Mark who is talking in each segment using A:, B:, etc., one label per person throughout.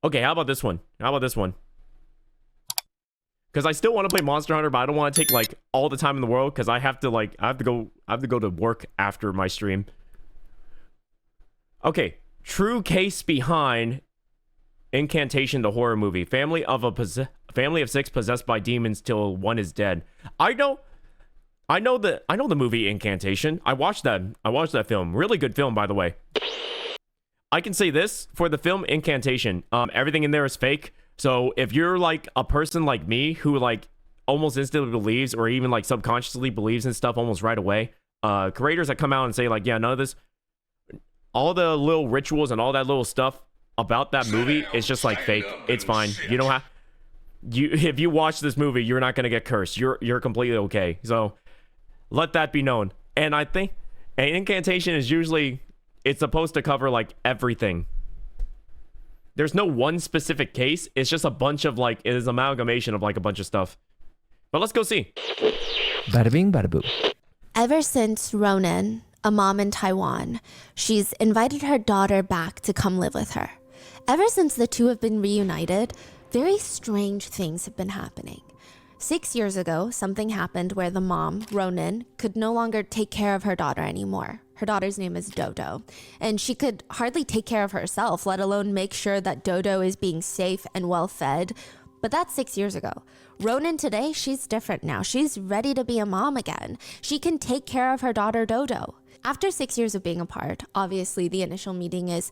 A: Okay, how about this one? How about this one? Because I still want to play Monster Hunter, but I don't want to take like all the time in the world because I have to go to work after my stream. Okay, true case behind Incantation, the horror movie. Family of 6 possessed by demons till one is dead. I know the movie Incantation. I watched that film. Really good film, by the way. I can say this for the film Incantation. Everything in there is fake. So if you're like a person like me who like almost instantly believes or even like subconsciously believes in stuff almost right away, creators that come out and say like, yeah, none of this, all the little rituals and all that little stuff about that movie is just like fake. It's fine. You don't have if you watch this movie, you're not gonna get cursed. You're completely okay. So let that be known. And I think an Incantation is usually, it's supposed to cover like everything. There's no one specific case. It's just a bunch of like, it is amalgamation of like a bunch of stuff. But let's go see.
B: Bada bing, bada boo.
C: Ever since Ronan, a mom in Taiwan, she's invited her daughter back to come live with her. Ever since the two have been reunited, very strange things have been happening. 6 years ago, something happened where the mom, Ronan, could no longer take care of her daughter anymore. Her daughter's name is Dodo, and she could hardly take care of herself, let alone make sure that Dodo is being safe and well fed. But that's 6 years ago. Ronan today, she's different now. She's ready to be a mom again. She can take care of her daughter Dodo. After 6 years of being apart, obviously the initial meeting is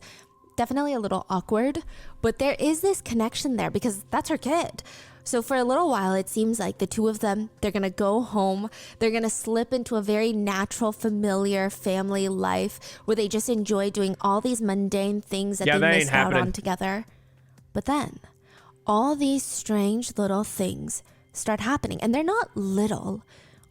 C: definitely a little awkward, but there is this connection there because that's her kid. So for a little while, it seems like the two of them, they're going to go home. They're going to slip into a very natural, familiar family life where they just enjoy doing all these mundane things that they missed out on together. But then all these strange little things start happening, and they're not little.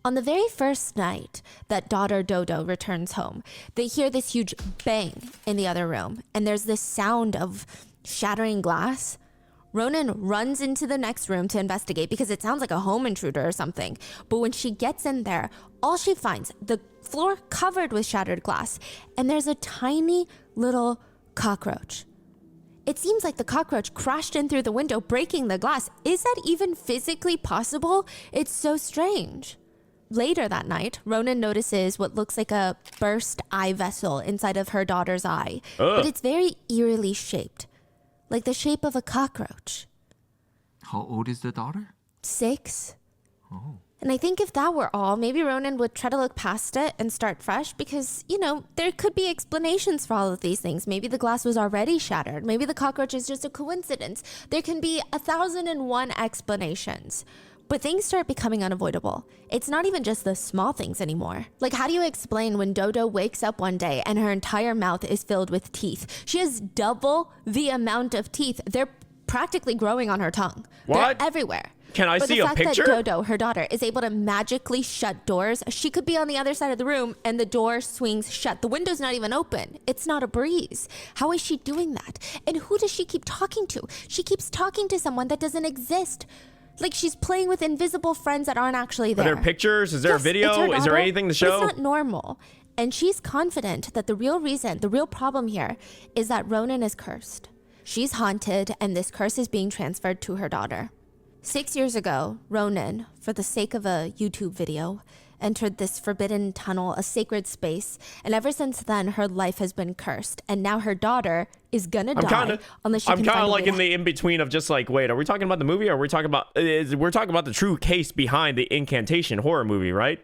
C: On the very first night that daughter Dodo returns home, they hear this huge bang in the other room, and there's this sound of shattering glass. Ronan runs into the next room to investigate because it sounds like a home intruder or something. But when she gets in there, all she finds, the floor covered with shattered glass, and there's a tiny little cockroach. It seems like the cockroach crashed in through the window, breaking the glass. Is that even physically possible? It's so strange. Later that night, Ronan notices what looks like a burst eye vessel inside of her daughter's eye. But it's very eerily shaped, like the shape of a cockroach.
B: How old is the daughter?
C: 6.
B: Oh.
C: And I think if that were all, maybe Ronan would try to look past it and start fresh because, you know, there could be explanations for all of these things. Maybe the glass was already shattered. Maybe the cockroach is just a coincidence. There can be 1,001 explanations. But things start becoming unavoidable. It's not even just the small things anymore. Like, how do you explain when Dodo wakes up one day and her entire mouth is filled with teeth? She has double the amount of teeth. They're practically growing on her tongue.
A: What?
C: They're everywhere.
A: Can I see a picture?
C: But the fact that Dodo, her daughter, is able to magically shut doors, she could be on the other side of the room and the door swings shut. The window's not even open. It's not a breeze. How is she doing that? And who does she keep talking to? She keeps talking to someone that doesn't exist. Like she's playing with invisible friends that aren't actually there.
A: Are there pictures? Is there a video? Is there anything to show?
C: But it's not normal. And she's confident that the real problem here is that Ronan is cursed. She's haunted and this curse is being transferred to her daughter. 6 years ago, Ronan, for the sake of a YouTube video, entered this forbidden tunnel, a sacred space, and ever since then, her life has been cursed. And now her daughter is gonna die unless she can find a way.
A: I'm kind of like in the in-between of just like, wait, are we talking about the movie or are we talking about, we're talking about the true case behind the Incantation horror movie, right?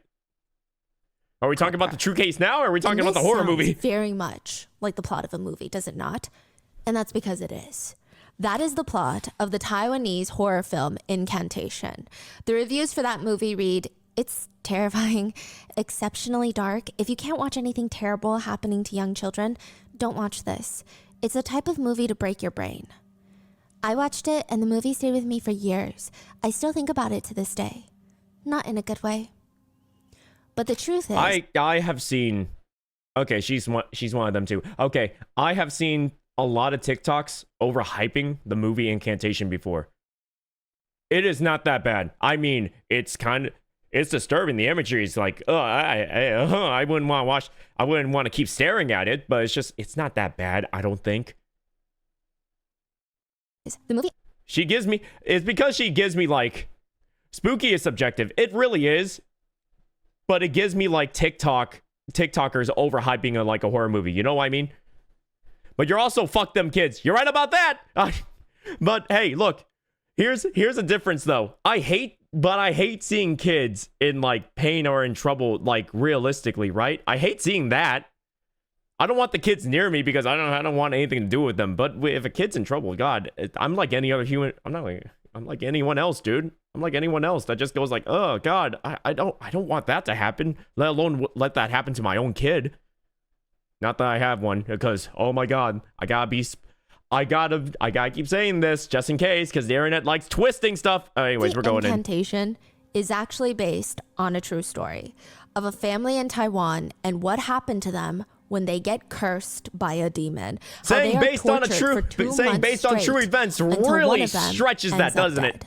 A: Are we talking about the true case now or are we talking about the horror movie?
C: Very much like the plot of a movie, does it not? And that's because it is. That is the plot of the Taiwanese horror film Incantation. The reviews for that movie read, it's terrifying, exceptionally dark. If you can't watch anything terrible happening to young children, don't watch this. It's the type of movie to break your brain. I watched it and the movie stayed with me for years. I still think about it to this day. Not in a good way. But the truth is...
A: I have seen... Okay, she's one of them too. Okay, I have seen a lot of TikToks overhyping the movie Incantation before. It is not that bad. I mean, it's disturbing. The imagery is like, I wouldn't want to watch. I wouldn't want to keep staring at it, but it's not that bad, I don't think.
C: The movie
A: It's because she gives me like, spooky is subjective. It really is. But it gives me like TikTokers overhyping like a horror movie. You know what I mean? But you're also fuck them kids. You're right about that. But hey, look, here's a difference though. I hate seeing kids in like pain or in trouble, like realistically, right? I hate seeing that. I don't want the kids near me because I don't want anything to do with them. But if a kid's in trouble, God, I'm like any other human. I'm like anyone else, dude. I'm like anyone else that just goes like, oh God, I don't want that to happen. Let alone let that happen to my own kid. Not that I have one, because oh my God, I gotta keep saying this just in case, because the internet likes twisting stuff. Anyways, we're going in.
C: Incantation is actually based on a true story of a family in Taiwan and what happened to them when they get cursed by a demon.
A: Saying based on true events really stretches that, doesn't it?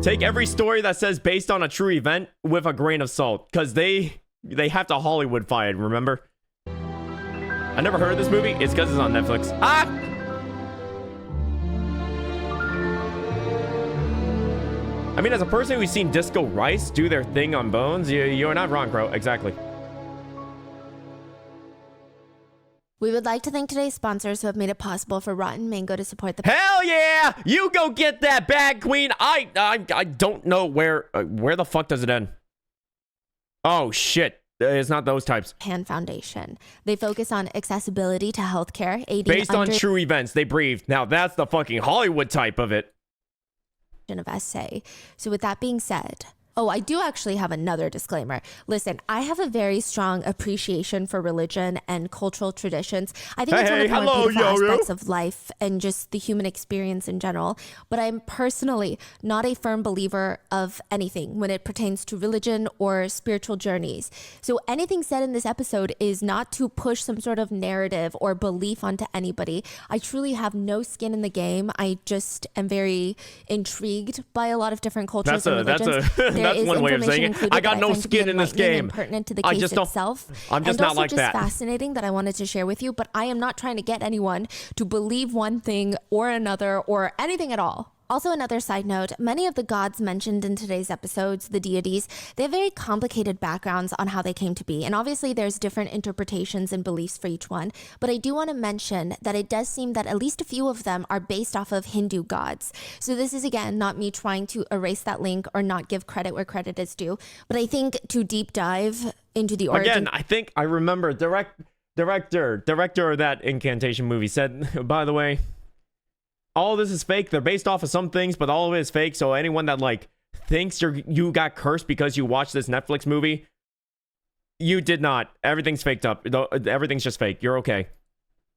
A: Take every story that says based on a true event with a grain of salt, because they have to Hollywoodify it, remember? I never heard of this movie. It's because it's on Netflix. I mean, as a person who's seen Disco Rice do their thing on Bones, you're not wrong, bro. Exactly.
C: We would like to thank today's sponsors who have made it possible for Rotten Mango to support the...
A: Hell yeah! You go get that bag, queen. I don't know where the fuck does it end? Oh, shit. It's not those types.
C: Pan Foundation. They focus on accessibility to healthcare, aiding
A: based on true events. They breathe. Now, that's the fucking Hollywood type of it.
C: Of essay. So with that being said, oh, I do actually have another disclaimer. Listen, I have a very strong appreciation for religion and cultural traditions. I think it's one of the more beautiful aspects of life and just the human experience in general. But I'm personally not a firm believer of anything when it pertains to religion or spiritual journeys. So anything said in this episode is not to push some sort of narrative or belief onto anybody. I truly have no skin in the game. I just am very intrigued by a lot of different cultures and religions. That's
A: one way of saying it. I got no skin in this game.
C: Pertinent to the case itself.
A: I'm just not like that.
C: And also just fascinating that I wanted to share with you, but I am not trying to get anyone to believe one thing or another or anything at all. Also, another side note, many of the gods mentioned in today's episodes, the deities, they have very complicated backgrounds on how they came to be. And obviously there's different interpretations and beliefs for each one. But I do want to mention that it does seem that at least a few of them are based off of Hindu gods. So this is, again, not me trying to erase that link or not give credit where credit is due. But I think to deep dive into the origin...
A: Again, I think I remember director of that Incantation movie said, by the way... all of this is fake. They're based off of some things, but all of it is fake. So anyone that like thinks you got cursed because you watched this Netflix movie, you did not. Everything's faked up. Everything's just fake. You're okay.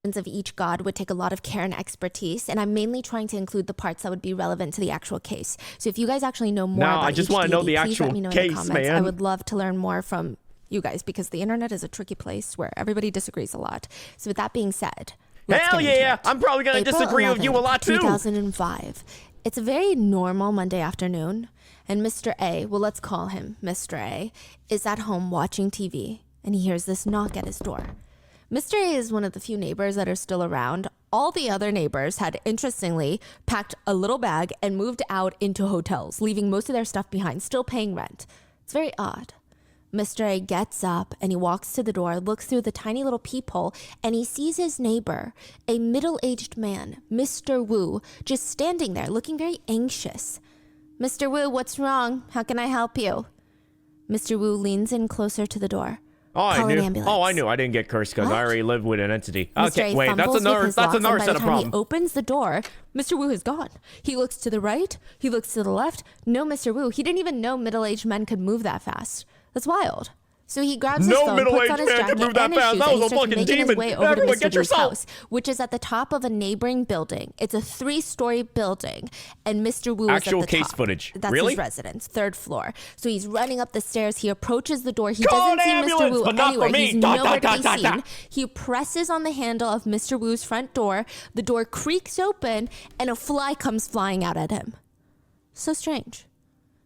C: Of each god would take a lot of care and expertise, and I'm mainly trying to include the parts that would be relevant to the actual case. So if you guys actually know more about
A: I just want to know the actual case, man.
C: I would love to learn more from you guys because the internet is a tricky place where everybody disagrees a lot. So with that being said,
A: hell yeah! I'm probably going to disagree with you a lot too.
C: 2005. It's a very normal Monday afternoon, and Mr. A, well, let's call him Mr. A, is at home watching TV, and he hears this knock at his door. Mr. A is one of the few neighbors that are still around. All the other neighbors had, interestingly, packed a little bag and moved out into hotels, leaving most of their stuff behind, still paying rent. It's very odd. Mr. A gets up and he walks to the door, looks through the tiny little peephole, and he sees his neighbor, a middle-aged man, Mr. Wu, just standing there looking very anxious. Mr. Wu, what's wrong? How can I help you? Mr. Wu leans in closer to the door.
A: I knew I didn't get cursed because I already lived with an entity. Okay, wait, that's another set of problems.
C: He opens the door, Mr. Wu is gone. He looks to the right, he looks to the left. No Mr. Wu. He didn't even know middle-aged men could move that fast. That's wild. So he grabs his phone, puts on his jacket and his shoes, and he starts making his way over to Mr. Wu's house, which is at the top of a neighboring building. It's a 3-story building, and Mr. Wu is at the top.
A: Actual case footage.
C: That's
A: really?
C: His residence, 3rd floor. So he's running up the stairs. He approaches the door. He doesn't see Mr. Wu anywhere. He's nowhere to be seen. He presses on the handle of Mr. Wu's front door. The door creaks open, and a fly comes flying out at him. So strange.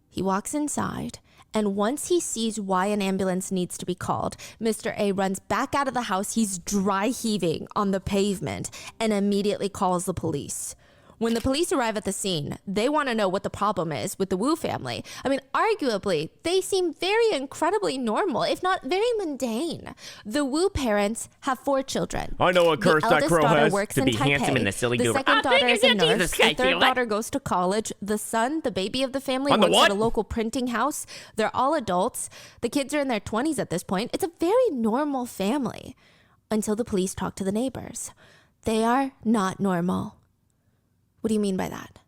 C: He walks inside, And once he sees why an ambulance needs to be called, Mr. A runs back out of the house. He's dry heaving on the pavement and immediately calls the police. When the police arrive at the scene, they want to know what the problem is with the Wu family. I mean, arguably, they seem very incredibly normal, if not very mundane. The Wu parents have 4 children.
A: I know a curse
C: The
A: that
C: eldest
A: girl
C: daughter
A: has
C: works
A: to
C: in
A: be
C: Taipei.
A: handsome in the silly
C: The
A: doodle.
C: second daughter is a nurse. The third
A: daughter.
C: daughter goes to college. The son, the baby of the family,
A: On the
C: works
A: what?
C: at a local printing house. They're all adults. The kids are in their 20s at this point. It's a very normal family until the police talk to the neighbors. They are not normal. What do you mean by that?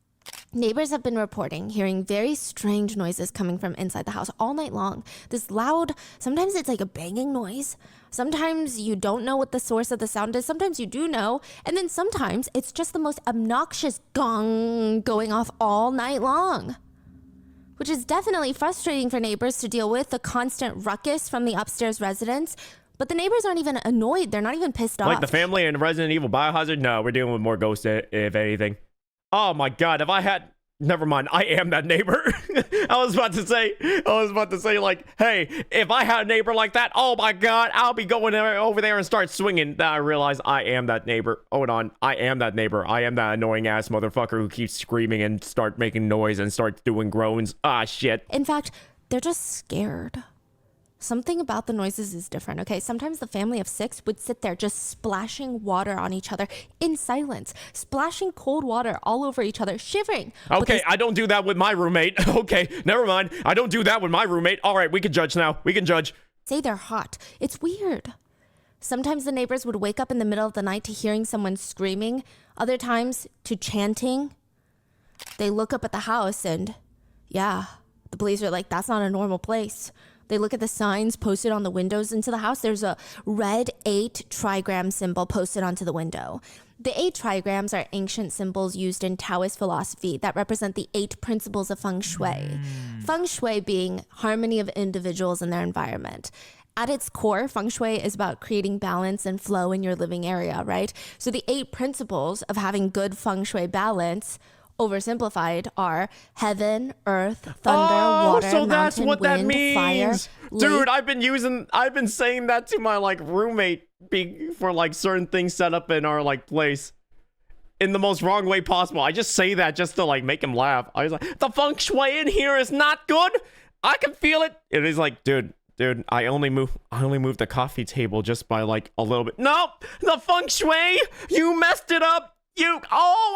C: Neighbors have been reporting hearing very strange noises coming from inside the house all night long. This loud, sometimes it's like a banging noise. Sometimes you don't know what the source of the sound is. Sometimes you do know. And then sometimes it's just the most obnoxious gong going off all night long, which is definitely frustrating for neighbors to deal with, the constant ruckus from the upstairs residents. But the neighbors aren't even annoyed. They're not even pissed off.
A: Like the family in Resident Evil Biohazard? No, we're dealing with more ghosts, if anything. Oh my god, if I had... Never mind, I am that neighbor. I was about to say, like, hey, if I had a neighbor like that, oh my god, I'll be going over there and start swinging. Then I realize I am that neighbor. Hold on, I am that neighbor. I am that annoying ass motherfucker who keeps screaming and start making noise and starts doing groans. Ah, shit.
C: In fact, they're just scared. Something about the noises is different, okay? Sometimes the family of 6 would sit there just splashing water on each other in silence, splashing cold water all over each other, shivering.
A: Okay, I don't do that with my roommate. Okay, never mind. I don't do that with my roommate. All right, we can judge now. We can judge.
C: Say they're hot. It's weird. Sometimes the neighbors would wake up in the middle of the night to hearing someone screaming. Other times to chanting. They look up at the house and, yeah, the police are like, that's not a normal place. They look at the signs posted on the windows into the house. There's a red 8 trigram symbol posted onto the window. The 8 trigrams are ancient symbols used in Taoist philosophy that represent the 8 principles of feng shui. Feng shui being harmony of individuals and their environment. At its core, feng shui is about creating balance and flow in your living area, right? So the 8 principles of having good feng shui balance, oversimplified, are heaven, earth, thunder, water,
A: so
C: mountain,
A: that's what
C: wind,
A: that means.
C: fire,
A: Dude,
C: lake.
A: I've been saying that to my like roommate for like certain things set up in our like place in the most wrong way possible. I just say that just to like make him laugh. I was like, the feng shui in here is not good. I can feel it. And he's like, dude, I only moved the coffee table just by like a little bit. No, the feng shui, you messed it up.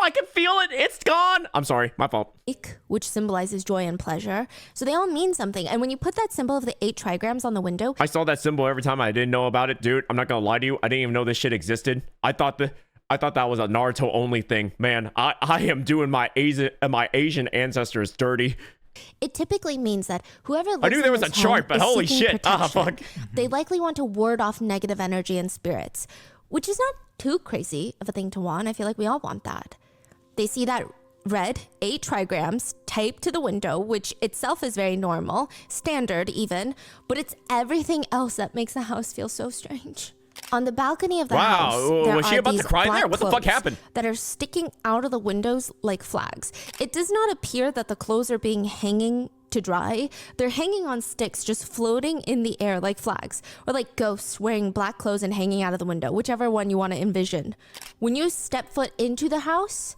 A: I can feel it. It's gone. I'm sorry. My fault.
C: Which symbolizes joy and pleasure. So they all mean something. And when you put that symbol of the 8 trigrams on the window,
A: I saw that symbol every time. I didn't know about it, dude. I'm not gonna lie to you. I didn't even know this shit existed. I thought that was a Naruto only thing. Man, I am doing my Asian ancestors dirty.
C: it typically means that whoever lives
A: I knew there
C: in
A: was a
C: this home
A: chart, but
C: is
A: holy
C: seeking
A: shit. Ah,
C: protection.
A: fuck.
C: They likely want to ward off negative energy and spirits, which is not too crazy of a thing to want. I feel like we all want that. They see that red 8 trigrams taped to the window, which itself is very normal, standard even, but it's everything else that makes the house feel so strange. On the balcony of the house, there
A: was she
C: are
A: about to
C: these
A: cry
C: black
A: there? What the fuck
C: clothes
A: happened?
C: that are sticking out of the windows like flags. It does not appear that the clothes are being hanging to dry. They're hanging on sticks, just floating in the air like flags, or like ghosts wearing black clothes and hanging out of the window, whichever one you want to envision. When you step foot into the house,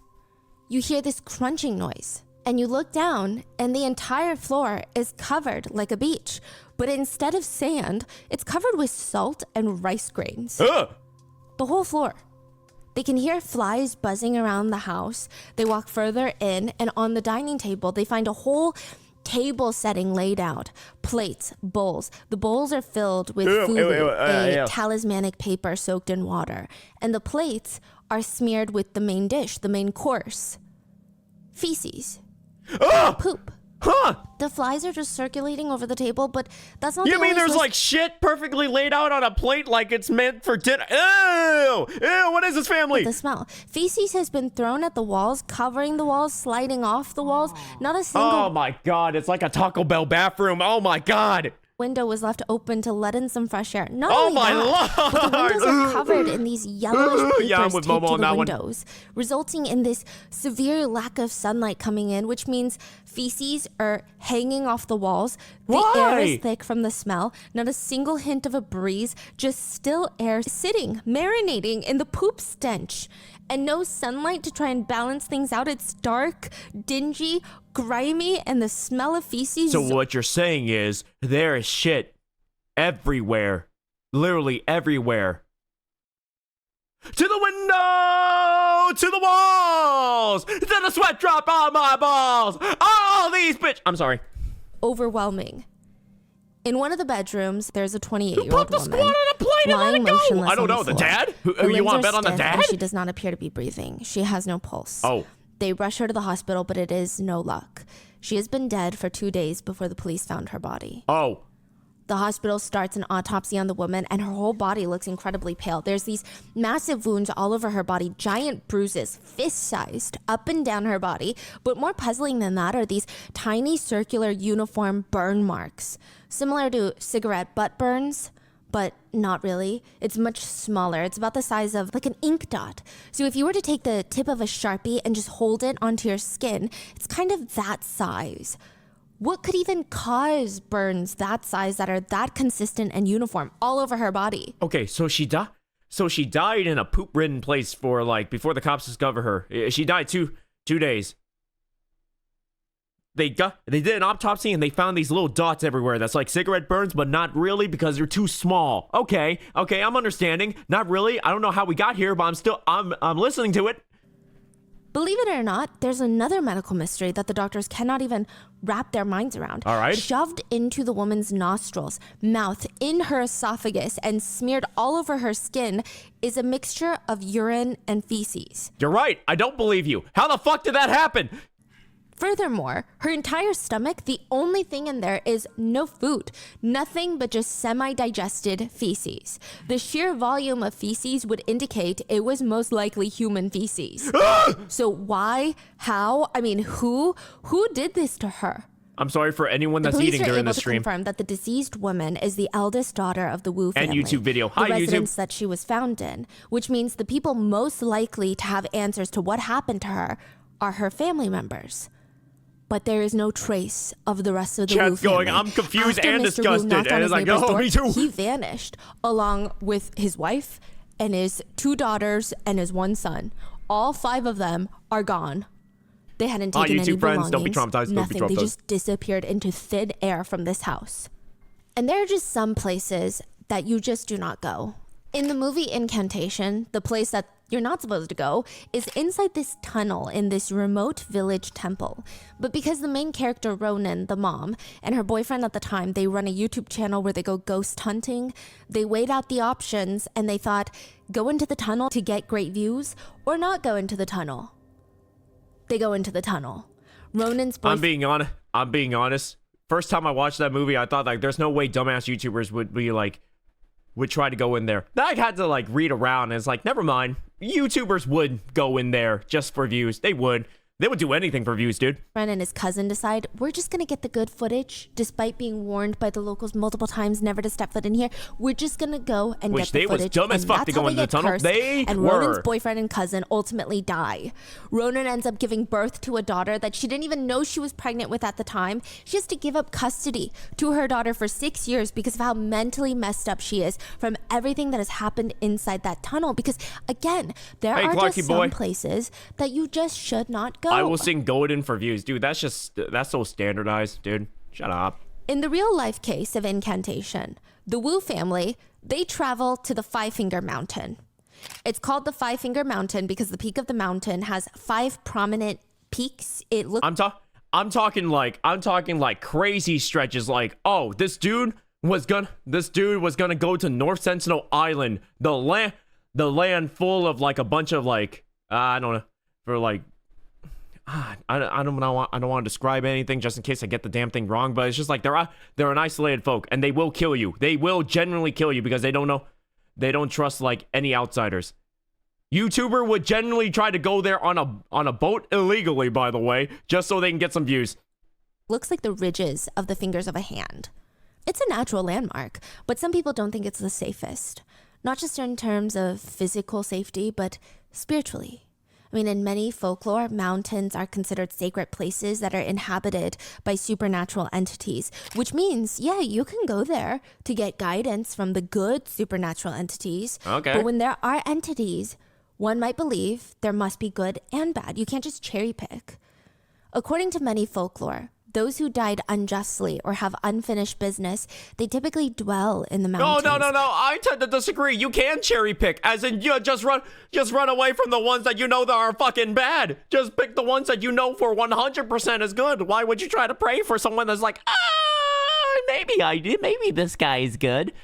C: you hear this crunching noise, and you look down, and the entire floor is covered like a beach. But instead of sand, it's covered with salt and rice grains. The whole floor. They can hear flies buzzing around the house. They walk further in, and on the dining table, they find a whole table setting laid out. Plates, bowls. The bowls are filled with fugu, a talismanic paper soaked in water. And the plates are smeared with the main dish, the main course. Feces. Poop. The flies are just circulating over the table, but that's not
A: You
C: the
A: mean
C: only
A: there's
C: source-
A: like shit perfectly laid out on a plate like it's meant for dinner? Ew! Ew, what is this family?
C: The smell. Feces has been thrown at the walls, covering the walls, sliding off the walls. Not a single...
A: Oh my god, it's like a Taco Bell bathroom. Oh my god.
C: window was left open to let in some fresh air. Not
A: Oh
C: only
A: my
C: that,
A: lord!
C: but the windows are covered in these yellowish papers
A: Yeah, I'm with
C: taped
A: Momo
C: to
A: on
C: the
A: that one.
C: windows, resulting in this severe lack of sunlight coming in, which means feces are hanging off the walls. The air
A: Why?
C: is thick from the smell. Not a single hint of a breeze, just still air sitting, marinating in the poop stench. And no sunlight to try and balance things out. It's dark, dingy, grimy, and the smell of feces.
A: So what you're saying is there is shit everywhere, literally everywhere. To the window, to the walls, to the sweat drop on my balls. All these bitch. I'm sorry.
C: Overwhelming. In one of the bedrooms, there's a 28-year-old
A: Put the
C: woman
A: squad on a plane and let
C: lying
A: it go.
C: motionless
A: I don't
C: on
A: know. The
C: floor.
A: dad? Who
C: Her
A: you
C: limbs
A: want to
C: are
A: bet on the
C: stiff and
A: dad?
C: She does not appear to be breathing. She has no pulse.
A: Oh.
C: They rush her to the hospital, but it is no luck. She has been dead for 2 days before the police found her body.
A: Oh.
C: The hospital starts an autopsy on the woman, and her whole body looks incredibly pale. There's these massive wounds all over her body, giant bruises, fist-sized, up and down her body. But more puzzling than that are these tiny circular uniform burn marks, similar to cigarette butt burns, but not really. It's much smaller. It's about the size of like an ink dot. So if you were to take the tip of a Sharpie and just hold it onto your skin, it's kind of that size. What could even cause burns that size that are that consistent and uniform all over her body?
A: Okay, so she died. So she died in a poop-ridden place for like before the cops discover her. She died two days. They did an autopsy and they found these little dots everywhere. That's like cigarette burns, but not really because they're too small. Okay, I'm understanding. Not really. I don't know how we got here, but I'm listening to it.
C: Believe it or not, there's another medical mystery that the doctors cannot even wrap their minds around.
A: All right.
C: Shoved into the woman's nostrils, mouth, in her esophagus, and smeared all over her skin is a mixture of urine and feces.
A: You're right. I don't believe you. How the fuck did that happen?
C: Furthermore, her entire stomach, the only thing in there is no food, nothing but just semi-digested feces. The sheer volume of feces would indicate it was most likely human feces. So why, how, I mean, who did this to her?
A: I'm sorry for anyone that's
C: Police
A: eating
C: are
A: during
C: able
A: the
C: to
A: stream.
C: confirm that the deceased woman is the eldest daughter of the Wu
A: And
C: family.
A: YouTube video.
C: The
A: Hi, YouTube.
C: residence that she was found in, which means the people most likely to have answers to what happened to her are her family members. But there is no trace of the rest of the Wu
A: Chat's going,
C: family.
A: I'm confused
C: After
A: and
C: Mr. Wu
A: disgusted.
C: knocked on
A: And
C: his
A: it's like,
C: neighbor's
A: oh,
C: door,
A: me too.
C: He vanished along with his wife and his 2 daughters and his 1 son. All 5 of them are gone. They hadn't taken any
A: YouTube friends, don't be
C: belongings,
A: traumatized, don't be
C: nothing. They
A: traumatized.
C: just disappeared into thin air from this house. And there are just some places that you just do not go. In the movie Incantation, the place that you're not supposed to go is inside this tunnel in this remote village temple. But because the main character, Ronan, the mom, and her boyfriend at the time, they run a YouTube channel where they go ghost hunting, they weighed out the options and they thought, go into the tunnel to get great views or not go into the tunnel. They go into the tunnel. Ronan's boyfriend...
A: I'm being honest. First time I watched that movie, I thought like there's no way dumbass YouTubers would try to go in there. Then I had to like read around and it's like, never mind. YouTubers would go in there just for views. They would do anything for views, dude.
C: Friend and his cousin decide, we're just gonna get the good footage, despite being warned by the locals multiple times never to step foot in here. We're just gonna go and
A: Which
C: get the
A: they was
C: footage.
A: dumb as
C: and
A: fuck
C: that's
A: to go
C: how
A: into the
C: get
A: tunnel.
C: cursed,
A: They
C: and
A: were.
C: Ronan's boyfriend and cousin ultimately die. Ronan ends up giving birth to a daughter that she didn't even know she was pregnant with at the time. She has to give up custody to her daughter for 6 years because of how mentally messed up she is from everything that has happened inside that tunnel. Because again, there
A: Hey,
C: are
A: Clarky
C: just
A: boy.
C: some places that you just should not go.
A: I will sing Golden for views, dude. That's so standardized, dude. Shut up.
C: In the real life case of Incantation, the Wu family, they travel to the Five-Finger Mountain. It's called the Five-Finger Mountain because the peak of the mountain has 5 prominent peaks. It looks
A: I'm talking like crazy stretches. Like, oh, this dude was gonna go to North Sentinel Island, the land full of like a bunch of like I don't know, for like I don't want to describe anything just in case I get the damn thing wrong, but it's just like they're an isolated folk and they will kill you. They will genuinely kill you because they don't trust like any outsiders. YouTuber would generally try to go there on a boat illegally, by the way, just so they can get some views.
C: like the ridges of the fingers of a hand. It's a natural landmark, but some people don't think it's the safest. Not just in terms of physical safety, but spiritually. I mean, in many folklore, mountains are considered sacred places that are inhabited by supernatural entities, which means, yeah, you can go there to get guidance from the good supernatural entities.
A: Okay.
C: But when there are entities, one might believe there must be good and bad. You can't just cherry pick. According to many folklore, those who died unjustly or have unfinished business, they typically dwell in the mountains.
A: No. I tend to disagree. You can cherry pick, as in you just run away from the ones that you know that are fucking bad. Just pick the ones that you know for 100% is good. Why would you try to pray for someone that's like, maybe this guy is good?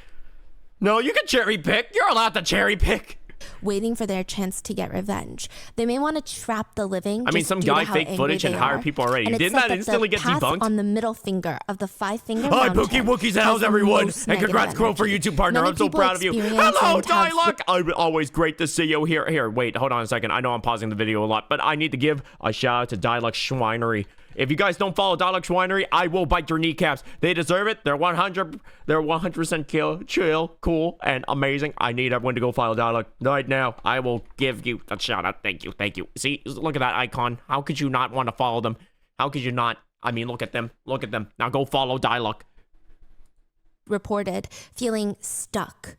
A: No, you can cherry pick. You're allowed to cherry pick.
C: Waiting for their chance to get revenge. They may want to trap the living.
A: I mean, some guy faked footage and hired people already. Didn't that instantly get debunked?
C: On the middle finger of the 5-finger
A: Hi,
C: mountain.
A: Pookie Wookiees, how's everyone? And congrats, Crow, for YouTube partner. I'm so proud of you. Hello, Dialogue. Always great to see you here. Here, wait, hold on a second. I know I'm pausing the video a lot, but I need to give a shout out to Dialogue Schwinery. If you guys don't follow Dialogue Schwinery, I will bite your kneecaps. They deserve it. They're 100% chill, cool, and amazing. I need everyone to go follow Dialogue right now. I will give you a shout out. Thank you. See, look at that icon. How could you not want to follow them? How could you not? I mean, look at them. Now go follow Dialogue.
C: Reported feeling stuck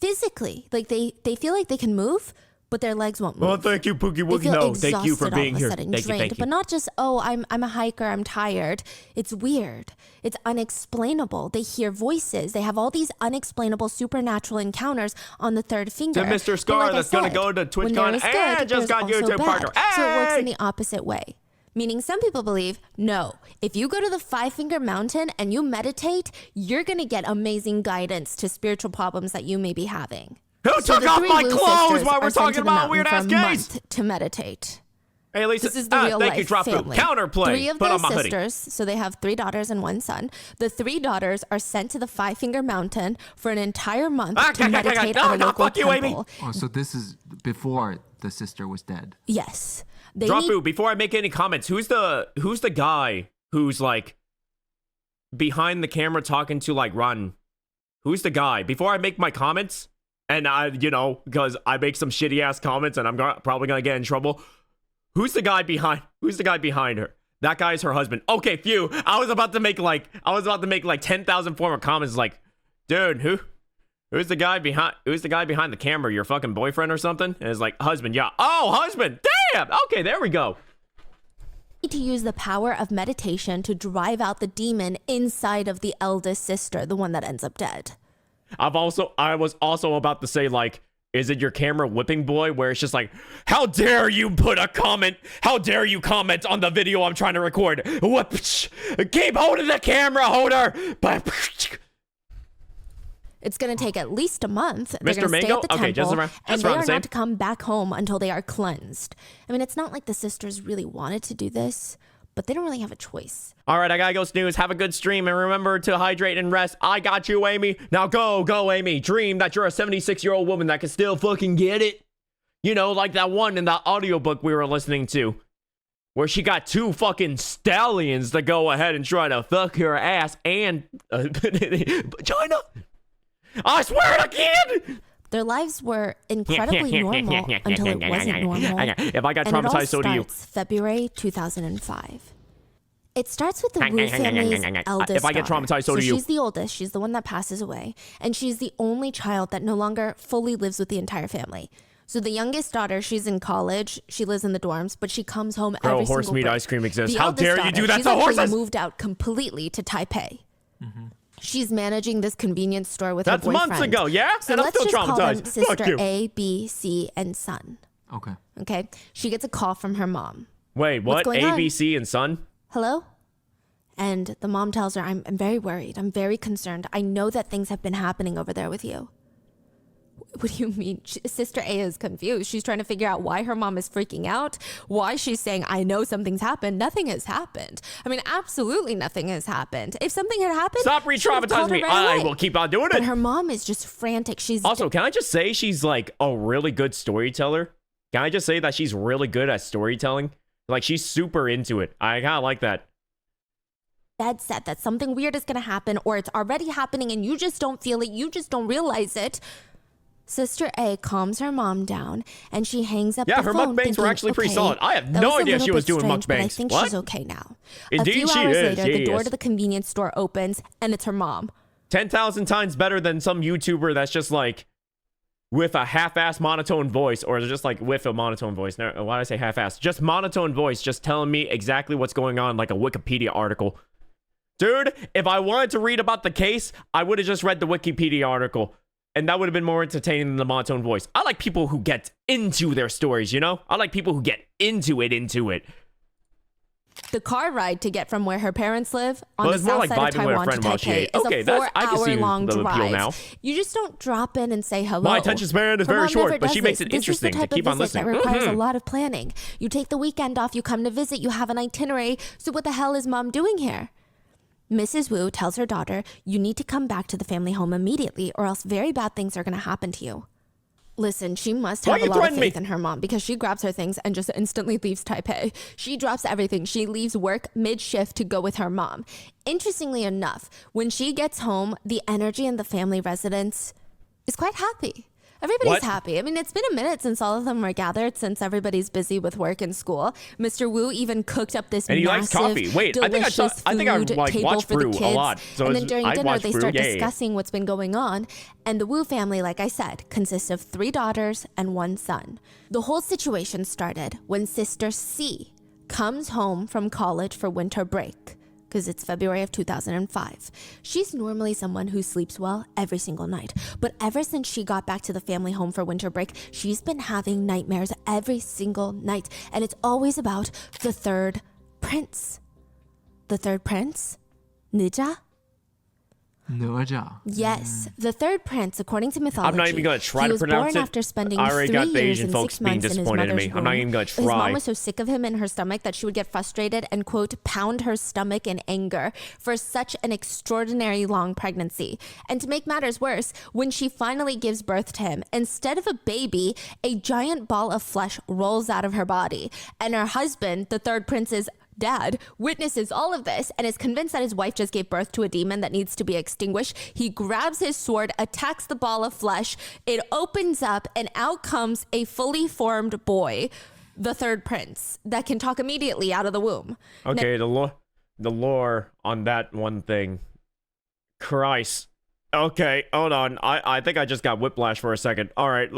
C: physically, like they feel like they can move, but their legs won't move.
A: Oh, thank you, Pookie Wookie. No, thank you for being here. Thank you.
C: But not just, I'm a hiker, I'm tired. It's weird. It's unexplainable. They hear voices. They have all these unexplainable supernatural encounters on the third finger.
A: To Mr. Scar, that's going to go to TwitchCon and just got YouTube partner.
C: So it works in the opposite way. Meaning some people believe, no, if you go to the 5-finger mountain and you meditate, you're going to get amazing guidance to spiritual problems that you may be having.
A: Who took off my clothes while we're talking about weird ass gays?
C: To meditate.
A: Hey, Lisa.
C: This is the real
A: thank you,
C: life
A: Drop
C: family.
A: Counterplay.
C: 3 of
A: Put
C: their
A: on my
C: sisters, so they have 3 daughters and 1 son. The 3 daughters are sent to the 5-finger mountain for an entire month to meditate at a local temple.
B: Oh, so this is before the sister was dead.
C: Yes.
A: Dropu, before I make any comments, who's the guy who's like behind the camera talking to like Ron? Who's the guy? Before I make my comments, and I, because I make some shitty ass comments and I'm probably gonna get in trouble. Who's the guy behind her? That guy's her husband. Okay, phew. I was about to make like 10,000 former comments like, dude, who's the guy behind the camera? Your fucking boyfriend or something? And it's like, husband, yeah. Oh, husband. Damn. Okay, there we go.
C: To use the power of meditation to drive out the demon inside of the eldest sister, the one that ends up dead.
A: I was also about to say, like, is it your camera whipping boy, where it's just like, how dare you put a comment? How dare you comment on the video I'm trying to record? Keep holding the camera holder.
C: It's going to take at least a month. They're
A: Mr.
C: going to stay
A: Mango?
C: at the
A: Okay,
C: temple, and they are
A: same.
C: not to come back home until they are cleansed. I mean, it's not like the sisters really wanted to do this, but they don't really have a choice.
A: All right, I gotta go snooze. Have a good stream, and remember to hydrate and rest. I got you, Amy. Now go, Amy. Dream that you're a 76-year-old woman that can still fucking get it. Like that one in that audiobook we were listening to, where she got 2 fucking stallions to go ahead and try to fuck her ass and vagina. I swear it again!
C: Their lives were incredibly normal until it wasn't normal.
A: If I got traumatized, so do you.
C: February 2005. It starts with the Wu family's eldest
A: If I get traumatized, so do you.
C: She's the oldest. She's the one that passes away. And she's the only child that no longer fully lives with the entire family. So the youngest daughter, she's in college. She lives in the dorms, but she comes home every single
A: horse meat
C: break.
A: ice cream exists.
C: The
A: How
C: eldest
A: dare you
C: daughter,
A: do that
C: she's
A: to
C: actually
A: horses?
C: moved out completely to Taipei. She's managing this convenience store with her boyfriend.
A: That's months ago, yeah?
C: So
A: And I'm
C: let's
A: still
C: just call them
A: traumatized. Fuck
C: sister
A: you.
C: A, B, C, and son. Okay? She gets a call from her mom.
A: Wait, what?
C: What's going on?
A: A, B, C, and son?
C: Hello? And the mom tells her, I'm very worried. I'm very concerned. I know that things have been happening over there with you. What do you mean? Sister A is confused. She's trying to figure out why her mom is freaking out, why she's saying, I know something's happened. Nothing has happened. I mean, absolutely nothing has happened. If something had happened,
A: Stop re-traumatizing me. I will keep on doing it.
C: But her mom is just frantic.
A: Also, can I just say she's like a really good storyteller? Can I just say that she's really good at storytelling? Like, she's super into it. I kind of like that.
C: dead set that something weird is going to happen, or it's already happening and you just don't feel it, you just don't realize it. Sister A calms her mom down and she hangs up the phone.
A: Yeah, her mukbangs
C: thinking,
A: were actually pretty
C: okay,
A: solid. I have
C: that
A: no
C: was a
A: idea
C: little
A: she was
C: bit
A: doing
C: strange, but I
A: mukbangs.
C: think
A: What?
C: she's okay now.
A: Indeed
C: a few
A: she
C: hours
A: is,
C: later, the door
A: yes.
C: to the convenience store opens and it's her mom.
A: 10,000 times better than some YouTuber that's just like with a half-ass monotone voice, or just like with a monotone voice. No, why did I say half-ass? Just monotone voice, just telling me exactly what's going on, like a Wikipedia article. Dude, if I wanted to read about the case, I would have just read the Wikipedia article, and that would have been more entertaining than the monotone voice. I like people who get into their stories, you know? I like people who get into it.
C: The car ride to get from where her parents live on
A: Well,
C: the
A: it's more
C: south
A: like
C: side of
A: vibing with a
C: Taiwan to
A: friend while she
C: Taipei
A: ate.
C: is
A: Okay,
C: a
A: that's- I can see
C: 4-hour-long
A: the appeal
C: drive.
A: now.
C: You just don't drop in and say hello.
A: My attention span is
C: Her
A: very
C: mom
A: short,
C: never
A: but she
C: does
A: makes
C: this.
A: it interesting
C: This is
A: to
C: the type
A: keep
C: of
A: on
C: visit
A: listening.
C: that requires a
A: Mhm.
C: lot of planning. You take the weekend off, you come to visit, you have an itinerary. So what the hell is mom doing here? Mrs. Wu tells her daughter, you need to come back to the family home immediately or else very bad things are going to happen to you. Listen, she must
A: Why
C: have a
A: you
C: lot of
A: threatening me?
C: faith in her mom because she grabs her things and just instantly leaves Taipei. She drops everything. She leaves work mid-shift to go with her mom. Interestingly enough, when she gets home, the energy in the family residence is quite happy. Everybody's
A: What?
C: happy. I mean, it's been a minute since all of them were gathered, since everybody's busy with work and school. Mr. Wu even cooked up this
A: And he likes
C: massive,
A: coffee. Wait, I think I
C: delicious
A: like
C: table
A: watched
C: for the
A: Brew
C: kids.
A: a lot. So
C: and then during
A: I
C: dinner,
A: watched
C: they
A: Brew,
C: start
A: yeah.
C: discussing what's been going on. And the Wu family, like I said, consists of 3 daughters and 1 son. The whole situation started when Sister C comes home from college for winter break, because it's February of 2005. She's normally someone who sleeps well every single night, but ever since she got back to the family home for winter break, she's been having nightmares every single night, and it's always about the third prince. The third prince? Nija?
B: Naja.
C: Yes, the third prince, according to mythology.
A: I'm not even gonna try
C: he
A: to
C: was
A: pronounce
C: born
A: it.
C: after spending
A: I already
C: 3
A: got the
C: years
A: Asian
C: and
A: folks
C: 6
A: being
C: months in his
A: disappointed in
C: mother's
A: me. I'm not
C: womb.
A: even gonna
C: His
A: try.
C: mom was so sick of him in her stomach that she would get frustrated and, quote, pound her stomach in anger for such an extraordinary long pregnancy. And to make matters worse, when she finally gives birth to him, instead of a baby, a giant ball of flesh rolls out of her body. And her husband, the third prince's dad, witnesses all of this and is convinced that his wife just gave birth to a demon that needs to be extinguished. He grabs his sword, attacks the ball of flesh. It opens up and out comes a fully formed boy, the third prince, that can talk immediately out of the womb.
A: Okay, the lore on that one thing. Christ. Okay, hold on. I think I just got whiplash for a second. All right.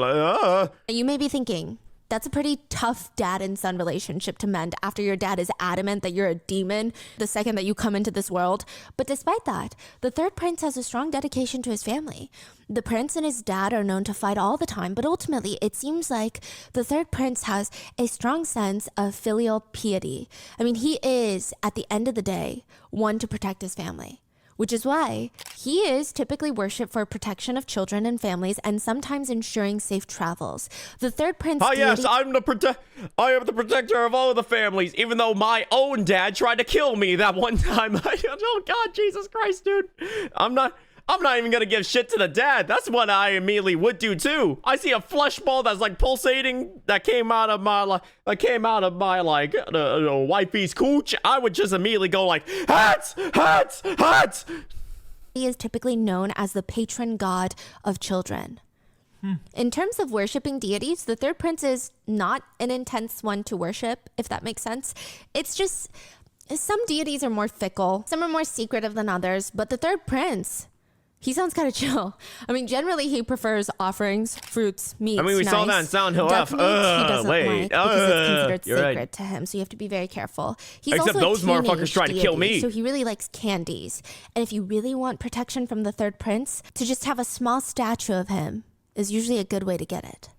C: You may be thinking, that's a pretty tough dad and son relationship to mend after your dad is adamant that you're a demon the second that you come into this world. But despite that, the third prince has a strong dedication to his family. The prince and his dad are known to fight all the time, but ultimately it seems like the third prince has a strong sense of filial piety. I mean, he is, at the end of the day, one to protect his family. Which is why he is typically worshipped for protection of children and families and sometimes ensuring safe travels. The third prince
A: Yes,
C: deity-
A: I am the protector of all the families, even though my own dad tried to kill me that one time. Oh God, Jesus Christ, dude. I'm not even gonna give shit to the dad. That's what I immediately would do too. I see a flesh ball that's like pulsating that came out of my wifey's cooch. I would just immediately go like, hats.
C: He is typically known as the patron god of children. In terms of worshiping deities, the third prince is not an intense one to worship, if that makes sense. It's just some deities are more fickle, some are more secretive than others, but the third prince, he sounds kind of chill. I mean, generally he prefers offerings, fruits, meats.
A: I mean, we saw that in Silent Hill F.
C: Duck meat he doesn't
A: Wait.
C: like because it's considered
A: You're
C: sacred
A: right.
C: to him, so you have to be very careful. He's
A: Except
C: also a
A: those motherfuckers
C: teenage
A: tried to kill
C: deity,
A: me.
C: So he really likes candies. And if you really want protection from the third prince, to just have a small statue of him is usually a good way to get it.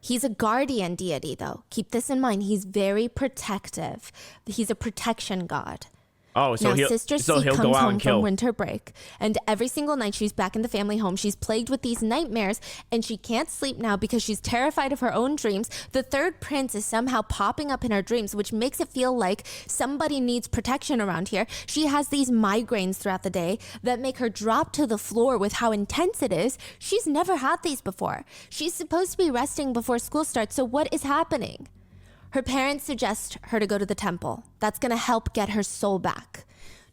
C: He's a guardian deity, though. Keep this in mind. He's very protective. He's a protection god.
A: Oh, so
C: Now, Sister C
A: he'll
C: comes
A: go out
C: home
A: and
C: from
A: kill.
C: winter break, and every single night she's back in the family home. She's plagued with these nightmares, and she can't sleep now because she's terrified of her own dreams. The third prince is somehow popping up in her dreams, which makes it feel like somebody needs protection around here. She has these migraines throughout the day that make her drop to the floor with how intense it is. She's never had these before. She's supposed to be resting before school starts, so what is happening? Her parents suggest her to go to the temple. That's going to help get her soul back.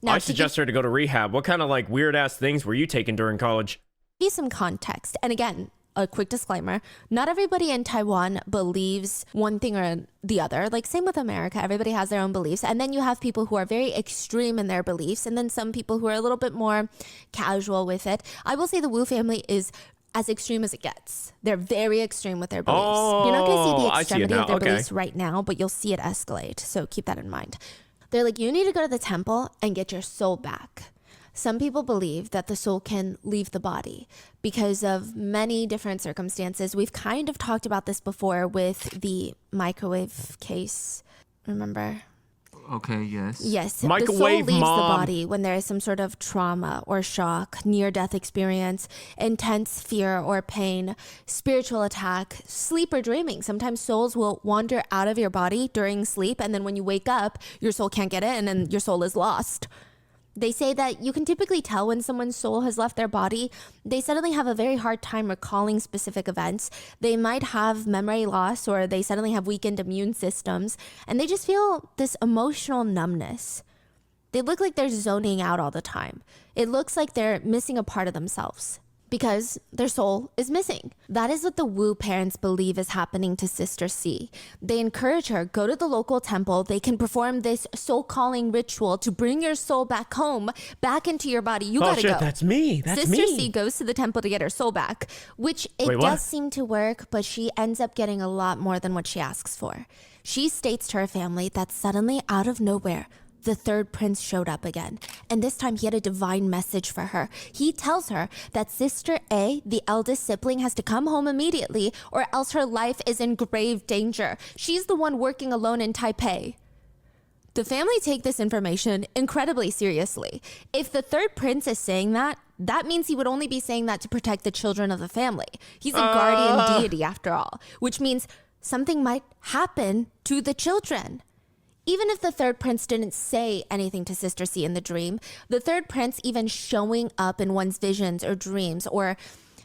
C: Now,
A: I
C: to
A: suggest her to go to rehab. What kind of like weird ass things were you taking during college?
C: give you some context, and again, a quick disclaimer, not everybody in Taiwan believes one thing or the other. Like same with America, everybody has their own beliefs. And then you have people who are very extreme in their beliefs. And then some people who are a little bit more casual with it. I will say the Wu family is as extreme as it gets. They're very extreme with their beliefs. You're not going to see the
A: I see it
C: extremity
A: now.
C: of their
A: Okay.
C: beliefs right now, but you'll see it escalate. So keep that in mind. They're like, you need to go to the temple and get your soul back. Some people believe that the soul can leave the body because of many different circumstances. We've kind of talked about this before with the microwave case. Remember?
B: Okay, yes.
C: Yes.
A: Microwave
C: the soul leaves
A: mom.
C: the body when there is some sort of trauma or shock, near-death experience, intense fear or pain, spiritual attack, sleep or dreaming. Sometimes souls will wander out of your body during sleep, and then when you wake up, your soul can't get in and your soul is lost. They say that you can typically tell when someone's soul has left their body. They suddenly have a very hard time recalling specific events. They might have memory loss or they suddenly have weakened immune systems and they just feel this emotional numbness. They look like they're zoning out all the time. It looks like they're missing a part of themselves because their soul is missing. That is what the Wu parents believe is happening to Sister C. They encourage her, go to the local temple. They can perform this soul calling ritual to bring your soul back home, back into your body. You gotta go.
A: That's me. That's
C: Sister
A: me.
C: C goes to the temple to get her soul back, which it
A: Wait, what?
C: does seem to work, but she ends up getting a lot more than what she asks for. She states to her family that suddenly, out of nowhere, the third prince showed up again, and this time he had a divine message for her. He tells her that Sister A, the eldest sibling, has to come home immediately or else her life is in grave danger. She's the one working alone in Taipei. The family take this information incredibly seriously. If the third prince is saying that, that means he would only be saying that to protect the children of the family. He's a guardian deity after all, which means something might happen to the children. Even if the third prince didn't say anything to Sister C in the dream, the third prince even showing up in one's visions or dreams or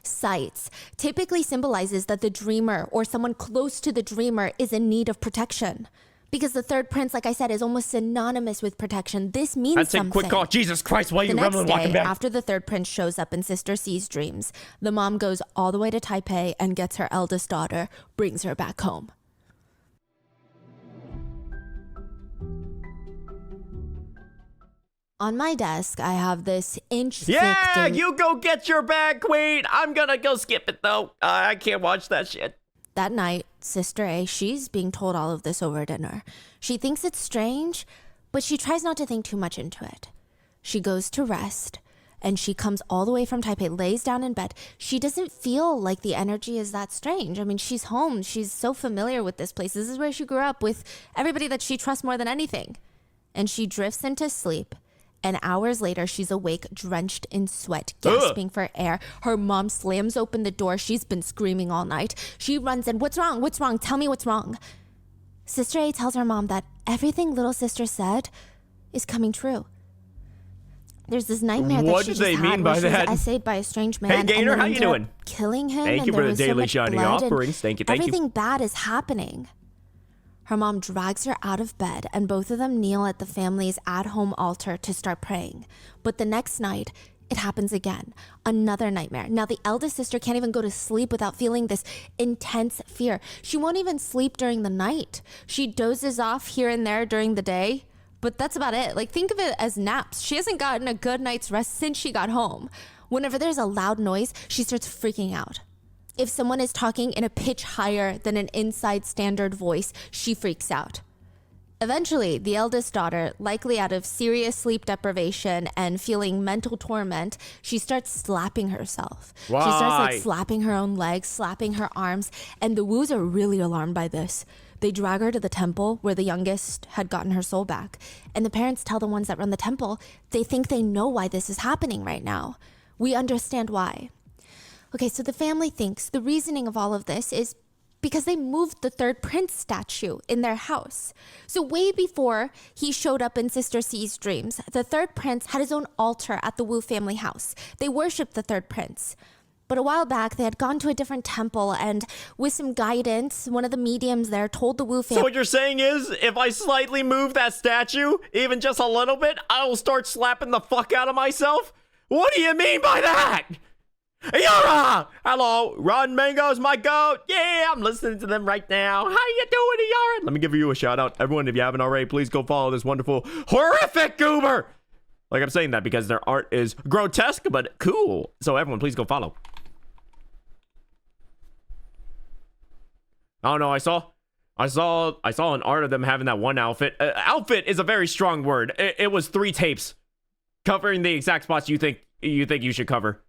C: sights typically symbolizes that the dreamer or someone close to the dreamer is in need of protection. Because the third prince, like I said, is almost synonymous with protection. This means
A: I'd say
C: something.
A: quick call. Jesus Christ, why are
C: The
A: you
C: next
A: rumbling walking
C: day,
A: back?
C: after the third prince shows up in Sister C's dreams, the mom goes all the way to Taipei and gets her eldest daughter, brings her back home. On my desk, I have this inch-thick
A: Yeah, you go get your bag, Queen. I'm gonna go skip it though. I can't watch that shit.
C: That night, Sister A, she's being told all of this over dinner. She thinks it's strange, but she tries not to think too much into it. She goes to rest, and she comes all the way from Taipei, lays down in bed. She doesn't feel like the energy is that strange. I mean, she's home. She's so familiar with this place. This is where she grew up with everybody that she trusts more than anything. And she drifts into sleep. And hours later, she's awake, drenched in sweat, gasping for air. Her mom slams open the door. She's been screaming all night. She runs in. What's wrong? What's wrong? Tell me what's wrong. Sister A tells her mom that everything little sister said is coming true. There's this nightmare
A: What
C: that she
A: do they
C: just
A: mean
C: had
A: by
C: where she was
A: that?
C: essayed by a strange man.
A: Hey, Gator,
C: and
A: how
C: then
A: you
C: ended up
A: doing?
C: killing him.
A: Thank
C: and
A: you
C: there
A: for the
C: was so
A: daily
C: much
A: shining
C: blood, and
A: offerings. Thank you, thank you.
C: everything bad is happening. Her mom drags her out of bed, and both of them kneel at the family's at-home altar to start praying. But the next night, it happens again. Another nightmare. Now, the eldest sister can't even go to sleep without feeling this intense fear. She won't even sleep during the night. She dozes off here and there during the day, but that's about it. Like, think of it as naps. She hasn't gotten a good night's rest since she got home. Whenever there's a loud noise, she starts freaking out. If someone is talking in a pitch higher than an inside standard voice, she freaks out. Eventually, the eldest daughter, likely out of serious sleep deprivation and feeling mental torment, she starts slapping herself.
A: Why?
C: She starts like slapping her own legs, slapping her arms, and the Wus are really alarmed by this. They drag her to the temple where the youngest had gotten her soul back. And the parents tell the ones that run the temple, they think they know why this is happening right now. We understand why. Okay, so the family thinks the reasoning of all of this is because they moved the third prince statue in their house. So way before he showed up in Sister C's dreams, the third prince had his own altar at the Wu family house. They worshiped the third prince. But a while back, they had gone to a different temple, and with some guidance, one of the mediums there told the Wu
A: So
C: family.
A: what you're saying is, if I slightly move that statue, even just a little bit, I will start slapping the fuck out of myself? What do you mean by that? Yara! Hello, Run Mango's my goat. Yeah, I'm listening to them right now. How you doing, Yara? Let me give you a shout out. Everyone, if you haven't already, please go follow this wonderful, horrific goober. Like, I'm saying that because their art is grotesque, but cool. So everyone, please go follow. Oh no, I saw an art of them having that one outfit. Outfit is a very strong word. It was 3 tapes covering the exact spots you think you should cover.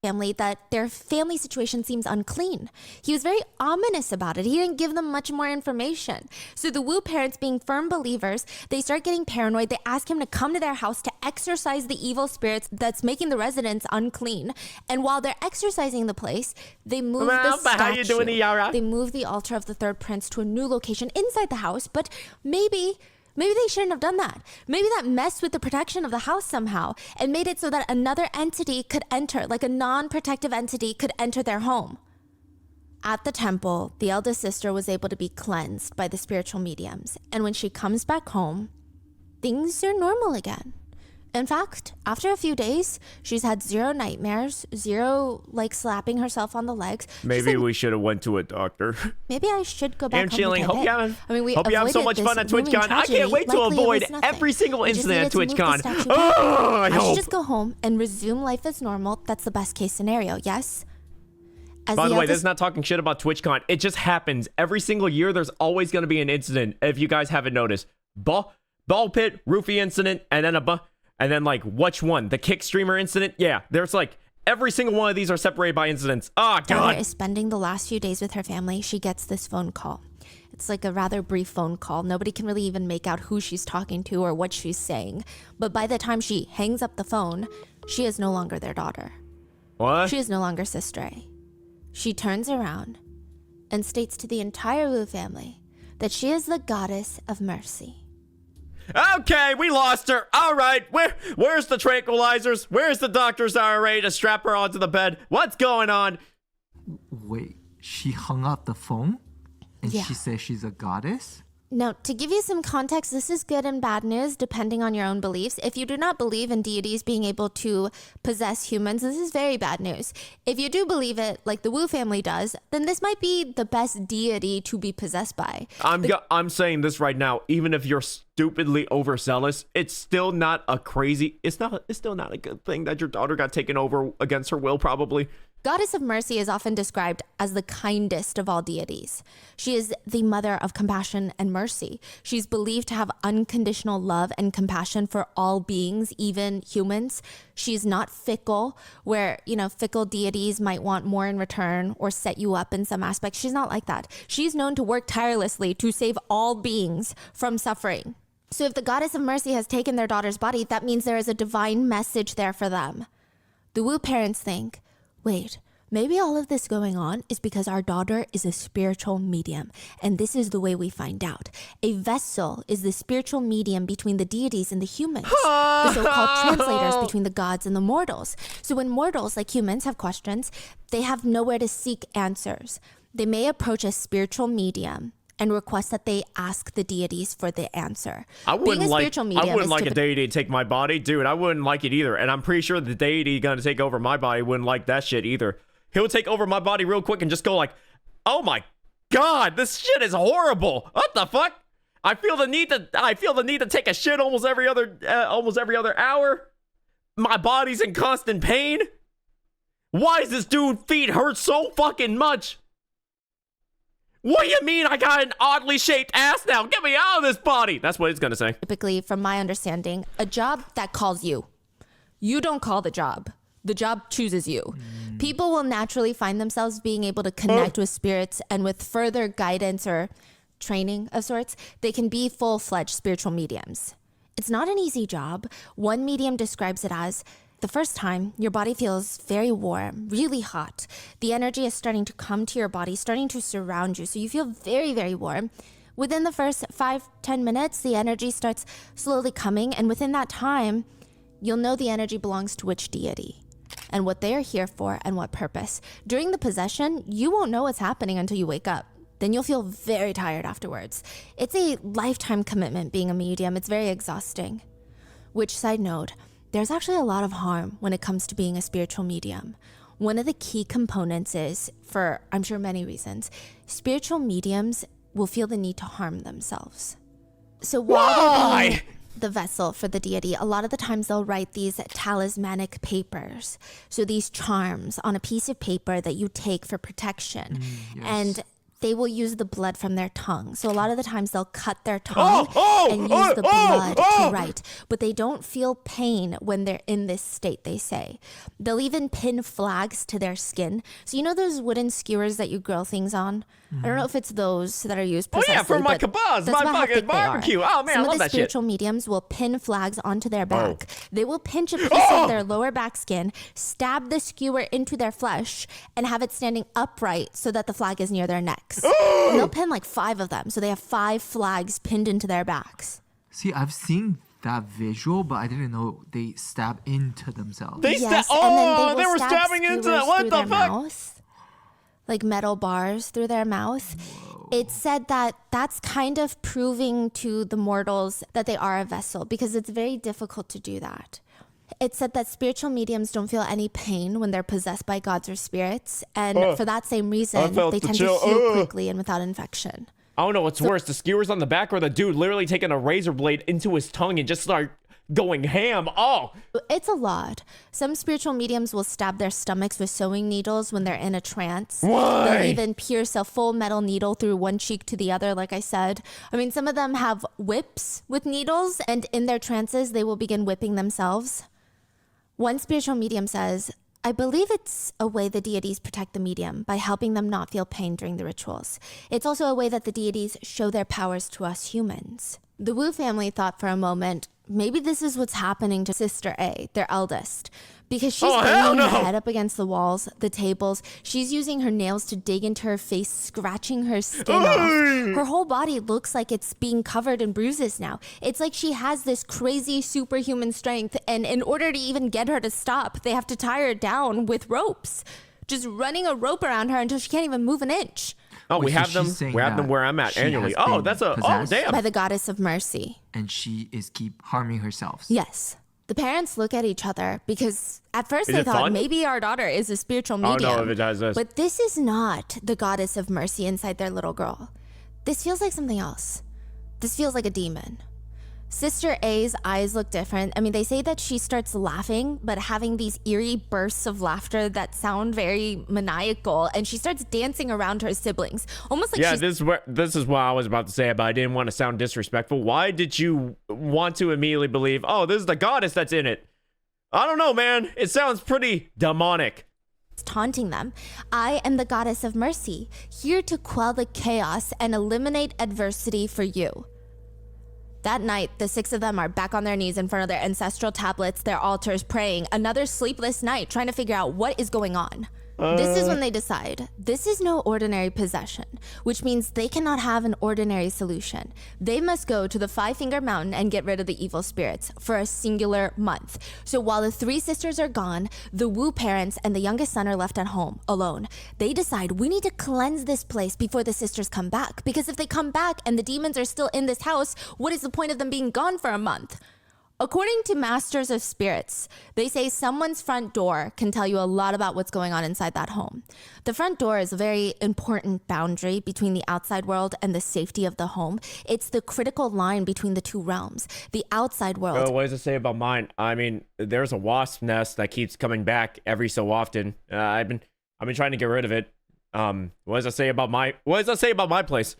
C: Family that their family situation seems unclean. He was very ominous about it. He didn't give them much more information. So the Wu parents, being firm believers, they start getting paranoid. They ask him to come to their house to exorcise the evil spirits that's making the residents unclean. And while they're exorcising the place, they move the statue.
A: How you doing, Yara?
C: They move the altar of the third prince to a new location inside the house, but maybe they shouldn't have done that. Maybe that messed with the protection of the house somehow and made it so that another entity could enter, like a non-protective entity could enter their home. At the temple, the eldest sister was able to be cleansed by the spiritual mediums. And when she comes back home, things are normal again. In fact, after a few days, she's had 0 nightmares, 0 like slapping herself on the legs.
A: Maybe we should have went to a doctor.
C: Maybe I should go back home.
A: Chilling.
C: To
A: Hope you have,
C: I mean, we
A: hope you have so
C: avoided
A: much
C: this
A: fun at
C: looming
A: TwitchCon. I
C: tragedy.
A: can't wait to
C: Likely it
A: avoid
C: was nothing.
A: every single
C: We just
A: incident at
C: needed to move the
A: TwitchCon.
C: statue back.
A: Oh, I
C: I should
A: hope.
C: just go home and resume life as normal. That's the best case scenario, yes? As
A: By the way,
C: eldest-
A: this is not talking shit about TwitchCon. It just happens. Every single year, there's always going to be an incident, if you guys haven't noticed. Ball pit, roofie incident, and then like, which one? The kick streamer incident? Yeah, there's like, every single one of these are separated by incidents. Oh,
C: daughter
A: God.
C: is spending the last few days with her family. She gets this phone call. It's like a rather brief phone call. Nobody can really even make out who she's talking to or what she's saying. But by the time she hangs up the phone, she is no longer their daughter.
A: What?
C: She is no longer Sister A. She turns around and states to the entire Wu family that she is the goddess of mercy.
A: Okay, we lost her. All right, where's the tranquilizers? Where's the doctors that are ready to strap her onto the bed? What's going on?
B: Wait, she hung up the phone? And
C: Yeah.
B: she says she's a goddess?
C: Now, to give you some context, this is good and bad news depending on your own beliefs. If you do not believe in deities being able to possess humans, this is very bad news. If you do believe it, like the Wu family does, then this might be the best deity to be possessed by.
A: I'm saying this right now. Even if you're stupidly overzealous, it's still not a crazy. It's still not a good thing that your daughter got taken over against her will, probably.
C: Goddess of Mercy is often described as the kindest of all deities. She is the mother of compassion and mercy. She's believed to have unconditional love and compassion for all beings, even humans. She's not fickle, where, fickle deities might want more in return or set you up in some aspect. She's not like that. She's known to work tirelessly to save all beings from suffering. So if the Goddess of Mercy has taken their daughter's body, that means there is a divine message there for them. The Wu parents think, wait, maybe all of this going on is because our daughter is a spiritual medium, and this is the way we find out. A vessel is the spiritual medium between the deities and the humans, the so-called translators between the gods and the mortals. So when mortals, like humans, have questions, they have nowhere to seek answers. They may approach a spiritual medium and request that they ask the deities for the answer.
A: I wouldn't like a
C: is
A: deity to take my body, dude. I wouldn't like it either, and I'm pretty sure the deity gonna take over my body wouldn't like that shit either. He'll take over my body real quick and just go like, "Oh my God, this shit is horrible. What the fuck? I feel the need to take a shit almost every other hour. My body's in constant pain. Why does this dude's feet hurt so fucking much? What do you mean I got an oddly shaped ass now? Get me out of this body." That's what it's gonna say.
C: Typically, from my understanding, a job that calls you. You don't call the job. The job chooses you. People will naturally find themselves being able to connect with spirits, and with further guidance or training of sorts, they can be full-fledged spiritual mediums. It's not an easy job. One medium describes it as, the first time, your body feels very warm, really hot. The energy is starting to come to your body, starting to surround you, so you feel very, very warm. Within the first 5-10 minutes, the energy starts slowly coming, and within that time, you'll know the energy belongs to which deity. and what they are here for and what purpose. During the possession, you won't know what's happening until you wake up. Then you'll feel very tired afterwards. It's a lifetime commitment being a medium. It's very exhausting. Which, side note, there's actually a lot of harm when it comes to being a spiritual medium. One of the key components is, for I'm sure many reasons, spiritual mediums will feel the need to harm themselves. So while they're being the vessel for the deity, a lot of the times they'll write these talismanic papers. So these charms on a piece of paper that you take for protection.
B: Yes.
C: And they will use the blood from their tongue. So a lot of the times they'll cut their tongue and use the blood to write. But they don't feel pain when they're in this state, they say. They'll even pin flags to their skin. So you know those wooden skewers that you grill things on? I don't know if it's those that are used precisely.
A: For my
C: but
A: kebabs,
C: that's
A: my
C: about how
A: fucking
C: thick they are.
A: barbecue. Oh, man, I
C: Some
A: love
C: of the
A: that shit.
C: spiritual mediums will pin flags onto their back. They will pinch a piece of their lower back skin, stab the skewer into their flesh, and have it standing upright so that the flag is near their necks. And they'll pin like 5 of them. So they have 5 flags pinned into their backs.
B: See, I've seen that visual, but I didn't know they stab into themselves.
A: They
C: Yes,
A: sta-
C: and then
A: oh,
C: they
A: they
C: will
A: were
C: stab
A: stabbing into
C: skewers
A: that. What
C: through
A: the
C: their
A: fuck?
C: mouth, like metal bars through their mouth. It's said that that's kind of proving to the mortals that they are a vessel, because it's very difficult to do that. It's said that spiritual mediums don't feel any pain when they're possessed by gods or spirits, and for that same reason,
A: felt
C: they
A: the
C: tend
A: chill.
C: to heal quickly and without infection.
A: I don't know what's worse, the skewers on the back or the dude literally taking a razor blade into his tongue and just start going ham. Oh,
C: It's a lot. Some spiritual mediums will stab their stomachs with sewing needles when they're in a trance.
A: Why?
C: They'll even pierce a full metal needle through one cheek to the other, like I said. I mean, some of them have whips with needles, and in their trances, they will begin whipping themselves. One spiritual medium says, I believe it's a way the deities protect the medium by helping them not feel pain during the rituals. It's also a way that the deities show their powers to us humans. The Wu family thought for a moment, maybe this is what's happening to Sister A, their eldest. Because she's banging her head up against the walls, the tables. She's using her nails to dig into her face, scratching her skin off. Her whole body looks like it's being covered in bruises now. It's like she has this crazy superhuman strength, and in order to even get her to stop, they have to tie her down with ropes. Just running a rope around her until she can't even move an inch.
A: oh,
B: Wait,
A: we
B: so
A: have them.
B: she's saying
A: We have them
B: that
A: where I'm at
B: she
A: annually.
B: has
A: Oh,
B: been
A: that's a.
B: possessed?
A: Oh, damn.
C: By the goddess of mercy.
B: And she is keep harming herself.
C: Yes. The parents look at each other because at first
A: Is
C: they
A: it
C: thought
A: fun?
C: maybe our daughter is a spiritual
A: Oh,
C: medium.
A: no, if it does this.
C: But this is not the goddess of mercy inside their little girl. This feels like something else. This feels like a demon. Sister A's eyes look different. I mean, they say that she starts laughing, but having these eerie bursts of laughter that sound very maniacal, and she starts dancing around her siblings, almost like
A: Yeah,
C: she's
A: this is what I was about to say, but I didn't want to sound disrespectful. Why did you want to immediately believe, oh, this is the goddess that's in it? I don't know, man. It sounds pretty demonic.
C: taunting them. I am the goddess of mercy, here to quell the chaos and eliminate adversity for you. That night, the 6 of them are back on their knees in front of their ancestral tablets, their altars, praying. Another sleepless night, trying to figure out what is going on. This is when they decide, this is no ordinary possession, which means they cannot have an ordinary solution. They must go to the 5-Finger Mountain and get rid of the evil spirits for a singular month. So while the 3 sisters are gone, the Wu parents and the youngest son are left at home, alone. They decide, we need to cleanse this place before the sisters come back, because if they come back and the demons are still in this house, what is the point of them being gone for a month? According to masters of spirits, they say someone's front door can tell you a lot about what's going on inside that home. The front door is a very important boundary between the outside world and the safety of the home. It's the critical line between the 2 realms. The outside world.
A: What does it say about mine? I mean, there's a wasp nest that keeps coming back every so often. I've been trying to get rid of it. What does it say about my place?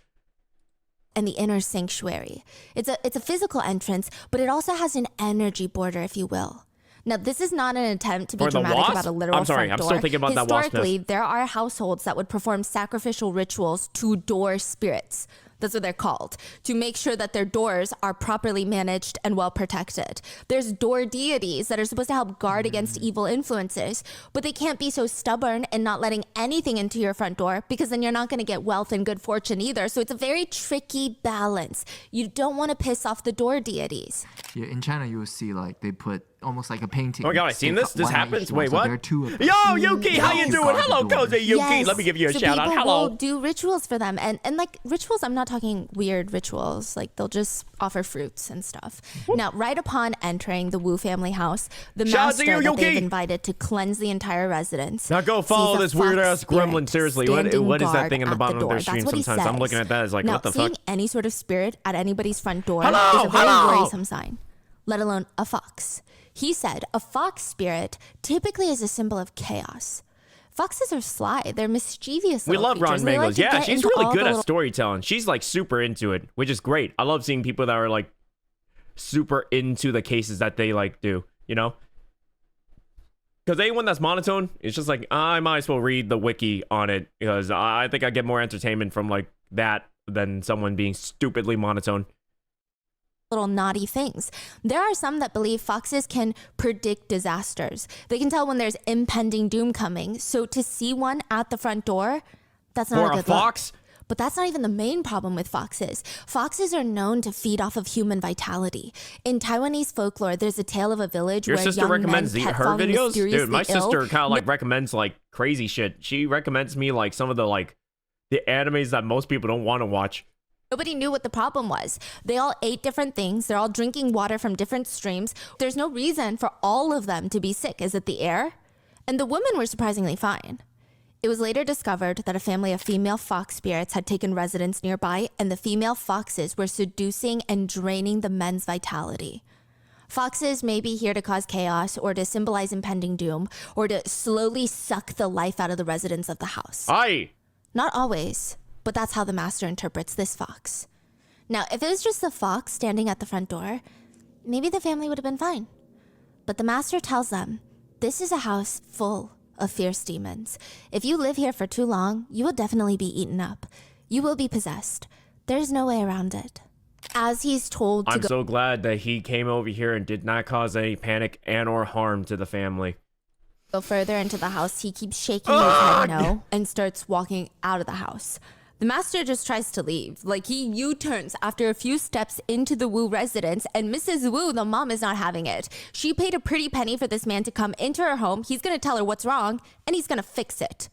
C: And the inner sanctuary. It's a physical entrance, but it also has an energy border, if you will. Now, this is not an attempt to be
A: For the
C: dramatic
A: wasp?
C: about a literal
A: I'm sorry,
C: front
A: I'm
C: door.
A: still thinking about that wasp
C: Historically, there are households that would perform sacrificial rituals to door spirits. That's what they're called, to make sure that their doors are properly managed and well protected. There's door deities that are supposed to help guard against evil influences, but they can't be so stubborn and not letting anything into your front door, because then you're not going to get wealth and good fortune either. So it's a very tricky balance. You don't want to piss off the door deities.
B: Yeah, in China, you will see like they put almost like a painting.
A: Oh my god, I seen this? This
B: Why not
A: happens?
B: each one?
A: Wait,
B: So
A: what?
B: there are two of them.
A: Yo, Yuki, how you
B: Yes.
A: doing?
B: Guard the
A: Hello,
B: door.
A: Koze Yuki.
C: Yes.
A: Let me give you a
C: So
A: shout out.
C: people
A: Hello.
C: will do rituals for them, and like rituals. I'm not talking weird rituals. Like they'll just offer fruits and stuff. Now, right upon entering the Wu family house, the
A: Shout out to
C: master
A: you,
C: that they've
A: Yuki.
C: invited to cleanse the entire residence.
A: Now go follow
C: sees a
A: this weird
C: fox
A: ass
C: spirit
A: gremlin. Seriously, what
C: standing
A: is that
C: guard
A: thing in the
C: at
A: bottom of
C: door.
A: their
C: That's
A: stream?
C: what he
A: Sometimes I'm
C: says.
A: looking at that as like,
C: Now,
A: what the fuck?
C: seeing any sort of spirit at anybody's front door
A: Hello,
C: is a very
A: hello.
C: worrisome sign, let alone a fox. He said a fox spirit typically is a symbol of chaos. Foxes are sly. They're mischievous.
A: We
C: little
A: love Ron
C: creatures. They like
A: Mangoes.
C: to
A: Yeah,
C: get
A: she's
C: into
A: really
C: all
A: good
C: the
A: at
C: little
A: storytelling. She's like super into it, which is great. I love seeing people that are like super into the cases that they like do, you know? Because anyone that's monotone, it's just like, I might as well read the wiki on it because I think I get more entertainment from like that than someone being stupidly monotone.
C: little naughty things. There are some that believe foxes can predict disasters. They can tell when there's impending doom coming. So to see one at the front door, that's not
A: For
C: a
A: a
C: good
A: fox?
C: look. But that's not even the main problem with foxes. Foxes are known to feed off of human vitality. In Taiwanese folklore, there's a tale of a village
A: Your
C: where
A: sister
C: young
A: recommends
C: men kept
A: her
C: falling
A: videos?
C: mysteriously
A: Dude, my
C: ill.
A: sister kind of like recommends like crazy shit. She recommends me like some of the like the animes that most people don't want to watch.
C: Nobody knew what the problem was. They all ate different things. They're all drinking water from different streams. There's no reason for all of them to be sick. Is it the air? And the women were surprisingly fine. It was later discovered that a family of female fox spirits had taken residence nearby, and the female foxes were seducing and draining the men's vitality. Foxes may be here to cause chaos, or to symbolize impending doom, or to slowly suck the life out of the residents of the house.
A: Aye.
C: Not always, but that's how the master interprets this fox. Now, if it was just the fox standing at the front door, maybe the family would have been fine. But the master tells them, this is a house full of fierce demons. If you live here for too long, you will definitely be eaten up. You will be possessed. There's no way around it. As he's told to
A: I'm
C: go
A: so glad that he came over here and did not cause any panic and or harm to the family.
C: further into the house, he keeps shaking his head no and starts walking out of the house. The master just tries to leave. Like, he U-turns after a few steps into the Wu residence, and Mrs. Wu, the mom, is not having it. She paid a pretty penny for this man to come into her home. He's gonna tell her what's wrong, and he's gonna fix it.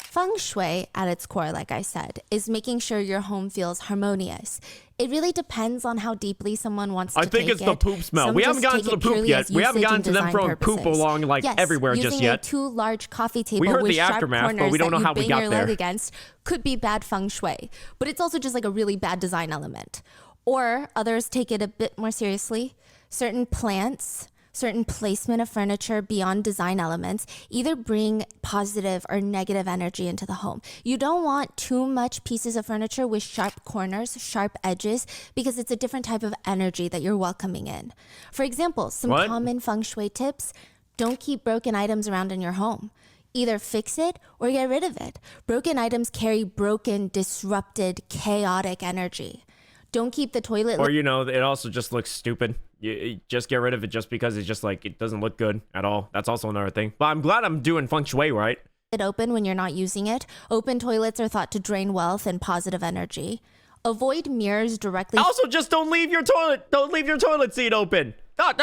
C: Feng Shui, at its core, like I said, is making sure your home feels harmonious. It really depends on how deeply someone wants to
A: I think
C: take
A: it's the
C: it.
A: poop smell.
C: Some
A: We haven't
C: just
A: gotten to
C: take
A: the
C: it
A: poop
C: purely
A: yet.
C: as
A: We haven't
C: usage
A: gotten
C: and
A: to them
C: design
A: throwing poop
C: purposes.
A: along like
C: Yes,
A: everywhere just
C: using
A: yet.
C: a too large coffee table
A: heard
C: with
A: the
C: sharp
A: aftermath, but
C: corners
A: we don't know
C: that
A: how
C: you
A: we
C: bang
A: got
C: your leg
A: there.
C: against could be bad feng shui, but it's also just like a really bad design element. Or others take it a bit more seriously. Certain plants, certain placement of furniture beyond design elements either bring positive or negative energy into the home. You don't want too much pieces of furniture with sharp corners, sharp edges, because it's a different type of energy that you're welcoming in. For example, some
A: What?
C: common feng shui tips: don't keep broken items around in your home. Either fix it or get rid of it. Broken items carry broken, disrupted, chaotic energy. Don't keep the toilet
A: Or, you know, it also just looks stupid. You just get rid of it just because it's just like, it doesn't look good at all. That's also another thing. But I'm glad I'm doing feng shui right.
C: open when you're not using it. Open toilets are thought to drain wealth and positive energy. Avoid mirrors directly.
A: Also, just don't leave your toilet seat open.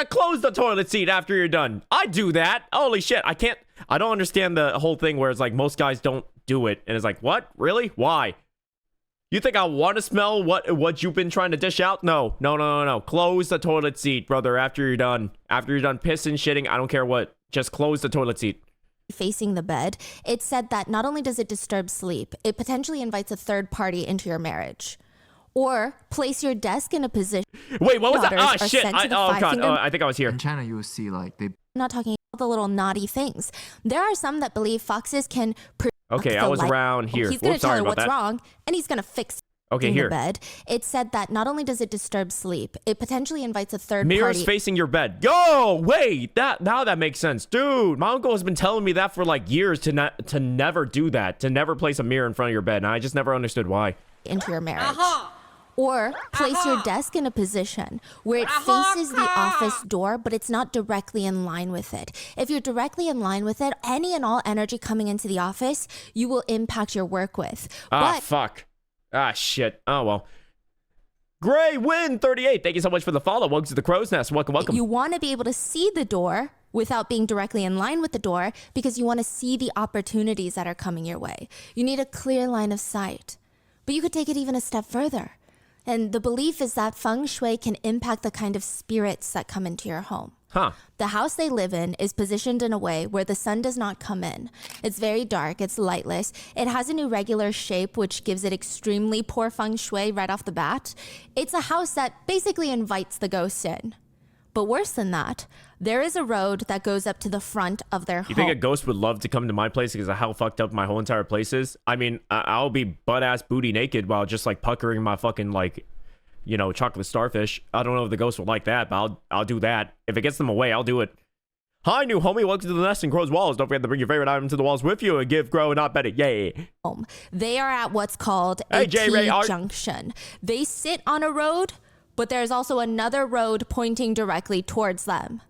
A: Close the toilet seat after you're done. I do that. Holy shit. I don't understand the whole thing where it's like most guys don't do it. And it's like, what? Really? Why? You think I want to smell what you've been trying to dish out? No. Close the toilet seat, brother, after you're done. After you're done pissing, shitting, I don't care what. Just close the toilet seat.
C: Facing the bed. It's said that not only does it disturb sleep, it potentially invites a third party into your marriage. Or place your desk in a position.
A: Wait, what was that?
C: Daughters
A: Ah,
C: are
A: shit.
C: sent to the
A: Oh, God.
C: five-finger-
A: I think I was here.
B: In China, you will see like they
C: I'm not talking about the little naughty things. There are some that believe foxes can
A: Okay, I was around here.
C: He's going to
A: Whoops,
C: tell
A: sorry
C: her
A: about
C: what's
A: that.
C: wrong, and he's going to fix it.
A: Okay,
C: in
A: here.
C: the bed. It's said that not only does it disturb sleep, it potentially invites a third
A: Mirrors
C: party.
A: facing your bed. Yo, wait, now that makes sense, dude. My uncle has been telling me that for like years to never do that, to never place a mirror in front of your bed, and I just never understood why.
C: Into your marriage. Or place your desk in a position where it faces the office door, but it's not directly in line with it. If you're directly in line with it, any and all energy coming into the office, you will impact your work with.
A: Ah,
C: But
A: fuck. Ah, shit. Oh well. Gray Win 38. Thank you so much for the follow. Welcome to the Crow's Nest. Welcome.
C: You want to be able to see the door without being directly in line with the door because you want to see the opportunities that are coming your way. You need a clear line of sight. But you could take it even a step further. And the belief is that feng shui can impact the kind of spirits that come into your home.
A: Huh.
C: The house they live in is positioned in a way where the sun does not come in. It's very dark, it's lightless. It has an irregular shape, which gives it extremely poor feng shui right off the bat. It's a house that basically invites the ghosts in. But worse than that, there is a road that goes up to the front of their home.
A: You think a ghost would love to come to my place because of how fucked up my whole entire place is? I mean, I'll be butt-ass booty naked while just, like, puckering my fucking, like, you know, chocolate starfish. I don't know if the ghost would like that, but I'll do that. If it gets them away, I'll do it. Hi, new homie. Welcome to the nest in Crow's Walls. Don't forget to bring your favorite item to the walls with you and give Crow not better. Yay.
C: They are at what's called a T-junction. They sit on a road, but there's also another road pointing directly towards them.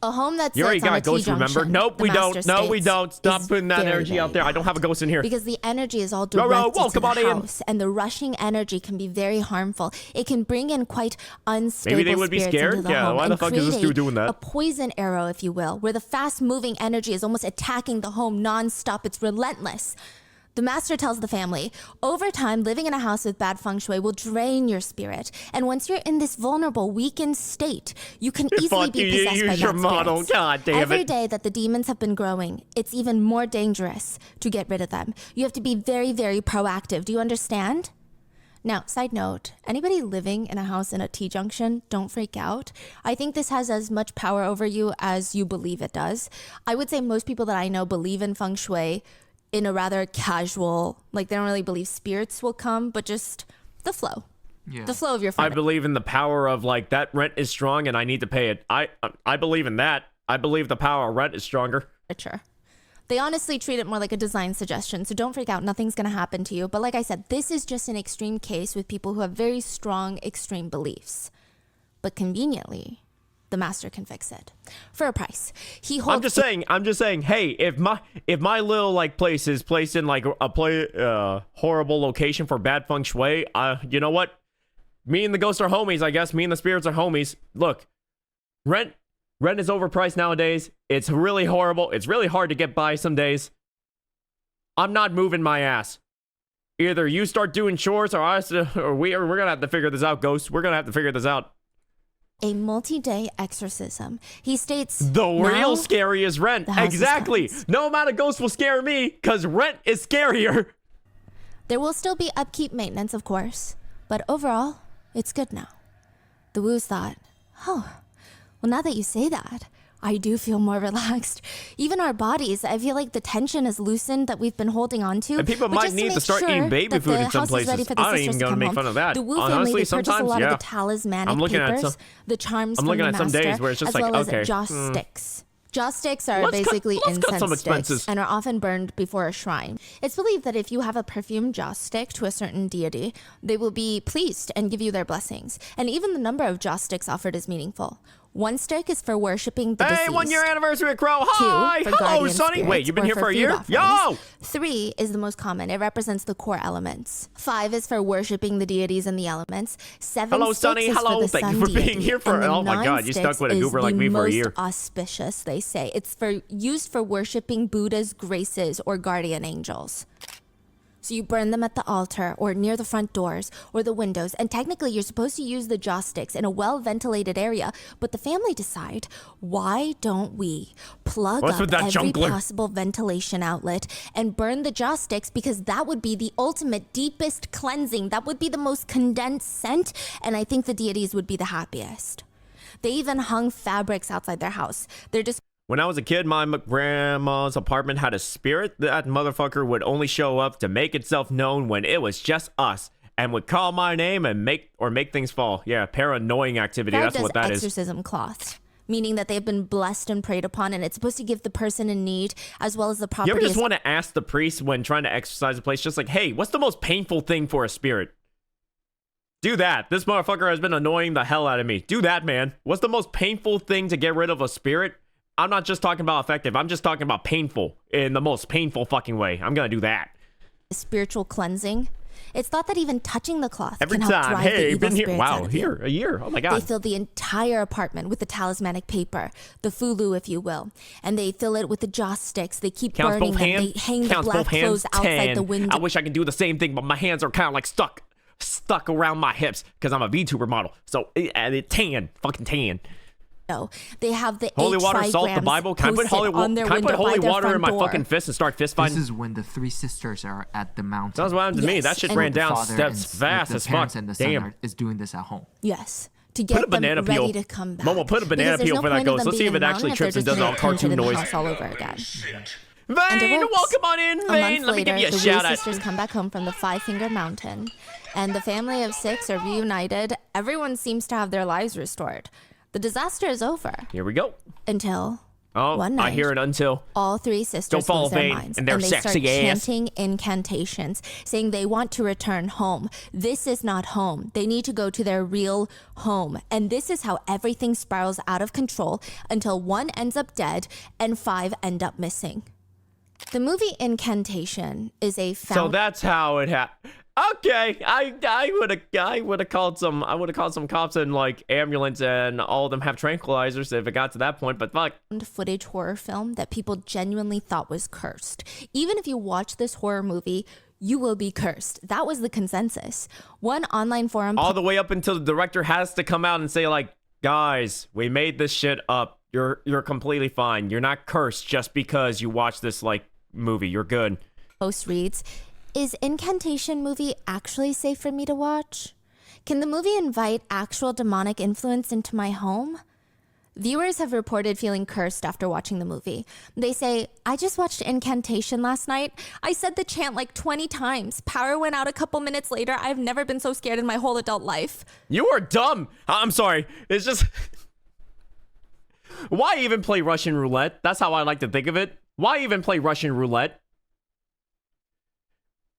C: A home that's
A: you already got ghosts, remember? Nope, we don't. No, we don't. Stop putting that energy out there. I don't have a ghost in here.
C: Because the energy is all directed to the house, and the rushing energy can be very harmful. It can bring in quite unstable
A: Maybe they would be
C: spirits
A: scared?
C: into the
A: Yeah,
C: home
A: why the
C: and
A: fuck is this dude doing that?
C: a poison arrow, if you will, where the fast-moving energy is almost attacking the home non-stop. It's relentless. The master tells the family, over time, living in a house with bad feng shui will drain your spirit. And once you're in this vulnerable, weakened state, you can easily be possessed by
A: your
C: bad
A: model.
C: spirits.
A: God damn
C: Every
A: it.
C: day that the demons have been growing, it's even more dangerous to get rid of them. You have to be very, very proactive. Do you understand? Now, side note, anybody living in a house in a T-junction, don't freak out. I think this has as much power over you as you believe it does. I would say most people that I know believe in feng shui in a rather casual, like they don't really believe spirits will come, but just the flow.
B: Yeah.
C: The flow of your
A: I
C: furniture.
A: believe in the power of, like, that rent is strong and I need to pay it. I believe in that. I believe the power of rent is stronger.
C: They honestly treat it more like a design suggestion, so don't freak out. Nothing's going to happen to you. But like I said, this is just an extreme case with people who have very strong extreme beliefs. But conveniently, the master can fix it for a price. He holds.
A: I'm just saying. Hey, if my little, like, place is placed in, like, a horrible location for bad feng shui, you know what? Me and the ghosts are homies. I guess me and the spirits are homies. Look, rent is overpriced nowadays. It's really horrible. It's really hard to get by some days. I'm not moving my ass. Either you start doing chores, or we're gonna have to figure this out, ghosts. We're gonna have to figure this out.
C: a multi-day exorcism. He states
A: the real scary is rent. Exactly.
C: Is
A: no amount of ghosts will scare me because rent is scarier.
C: There will still be upkeep maintenance, of course, but overall, it's good now. The Woos thought, oh, well, now that you say that, I do feel more relaxed. Even our bodies, I feel like the tension is loosened that we've been holding on to.
A: And people might need to start eating baby food in some places. I'm not even going to make fun of that.
C: The Wu
A: Honestly,
C: family, they purchased a lot of the talismanic papers, the charms
A: I'm
C: from
A: looking
C: the
A: at some
C: master,
A: days where it's just
C: as
A: like,
C: well
A: okay,
C: as joss sticks. Joss sticks are
A: let's
C: basically
A: cut some
C: incense
A: expenses.
C: sticks and are often burned before a shrine. It's believed that if you have a perfumed joss stick to a certain deity, they will be pleased and give you their blessings. And even the number of joss sticks offered is meaningful. One stick is for worshipping the deceased.
A: Hey, 1 year anniversary at Crow. Hi. Hello, Sonny. Wait, you've been here for a year? Yo!
C: 3 is the most common. It represents the core elements. 5 is for worshipping the deities and the elements. 7
A: Hello,
C: sticks
A: Sonny.
C: is
A: Hello.
C: for the
A: Thank
C: sun
A: you for being
C: deity.
A: here for.
C: And the
A: Oh my
C: 9
A: God, you stuck with a
C: sticks
A: goober
C: is
A: like
C: the
A: me for a
C: most
A: year.
C: auspicious, they say. It's used for worshipping Buddha's graces or guardian angels. So you burn them at the altar or near the front doors or the windows. And technically, you're supposed to use the joss sticks in a well-ventilated area. But the family decide, why don't we plug up every possible ventilation outlet and burn the joss sticks? Because that would be the ultimate, deepest cleansing. That would be the most condensed scent. And I think the deities would be the happiest. They even hung fabrics outside their house. They're just...
A: When I was a kid, my grandma's apartment had a spirit. That motherfucker would only show up to make itself known when it was just us, and would call my name and make things fall. Yeah, paranoid activity. That's what that is.
C: Exorcism cloths, meaning that they've been blessed and prayed upon, and it's supposed to give the person in need as well as the property.
A: You ever just want to ask the priest when trying to exorcise a place, just like, hey, what's the most painful thing for a spirit? Do that. This motherfucker has been annoying the hell out of me. Do that, man. What's the most painful thing to get rid of a spirit? I'm not just talking about effective. I'm just talking about painful in the most painful fucking way. I'm going to do that.
C: Spiritual cleansing. It's thought that even touching the cloth
A: Every
C: can help
A: time.
C: drive the
A: Hey,
C: evil
A: been here.
C: spirits out
A: Wow,
C: of you.
A: a year. Oh my
C: They
A: god.
C: fill the entire apartment with the talismanic paper, the fulu, if you will, and they fill it with the joss sticks. They keep
A: Counts
C: burning
A: both
C: them.
A: hands.
C: They hang the
A: Counts
C: black
A: both hands.
C: clothes outside
A: 10.
C: the window.
A: I wish I could do the same thing, but my hands are kind of like stuck around my hips because I'm a VTuber model. So and it tan, fucking tan.
C: They have the
A: Holy
C: 8
A: water, salt, the
C: trigrams
A: Bible. Can I put
C: posted on their window by
A: holy
C: their
A: water in
C: front
A: my
C: door.
A: fucking fist and start fist
B: This
A: fighting?
B: is when the three sisters are at the mountain.
A: That's what happened to me.
C: Yes,
A: That shit
C: and
A: ran
C: the
A: down
B: Father
A: steps
B: and
A: fast
B: the
A: as fuck.
B: parents and the son
A: Damn.
B: is doing this at home.
C: Yes. To
A: Put a
C: get them
A: banana peel.
C: ready to come back.
A: Momo, put a banana
C: Because there's
A: peel
C: no
A: for that
C: point of
A: ghost.
C: them
A: Let's see
C: being
A: if it
C: in the
A: actually
C: mountain
A: trips
C: if
A: and
C: they're
A: does all
C: just gonna
A: cartoon
C: paint it in the
A: noise.
C: house all over again. And
A: Vane,
C: it works.
A: welcome on in,
C: A
A: Vane.
C: month
A: Let me give
C: later,
A: you a
C: the
A: shout
C: Wu
A: out.
C: sisters come back home from the Five-Finger Mountain, and the family of 6 are reunited. Everyone seems to have their lives restored. The disaster is over
A: Here we go.
C: until
A: Oh,
C: one night,
A: I hear it until.
C: all 3 sisters
A: Don't follow
C: lose their
A: Vane
C: minds,
A: and their
C: they
A: sexy
C: start
A: ass.
C: chanting incantations, saying they want to return home. This is not home. They need to go to their real home. And this is how everything spirals out of control until 1 ends up dead and 5 end up missing. The movie Incantation is a
A: So that's how it happened. Okay, I would have called some cops and like ambulance and all of them have tranquilizers if it got to that point. But fuck.
C: footage horror film that people genuinely thought was cursed. Even if you watch this horror movie, you will be cursed. That was the consensus. One online forum
A: All the way up until the director has to come out and say like, guys, we made this shit up. You're completely fine. You're not cursed just because you watch this like movie. You're good.
C: post reads, is Incantation movie actually safe for me to watch? Can the movie invite actual demonic influence into my home? Viewers have reported feeling cursed after watching the movie. They say, I just watched Incantation last night. I said the chant like 20 times. Power went out a couple minutes later. I've never been so scared in my whole adult life.
A: You are dumb. I'm sorry. It's just. Why even play Russian roulette? That's how I like to think of it. Why even play Russian roulette?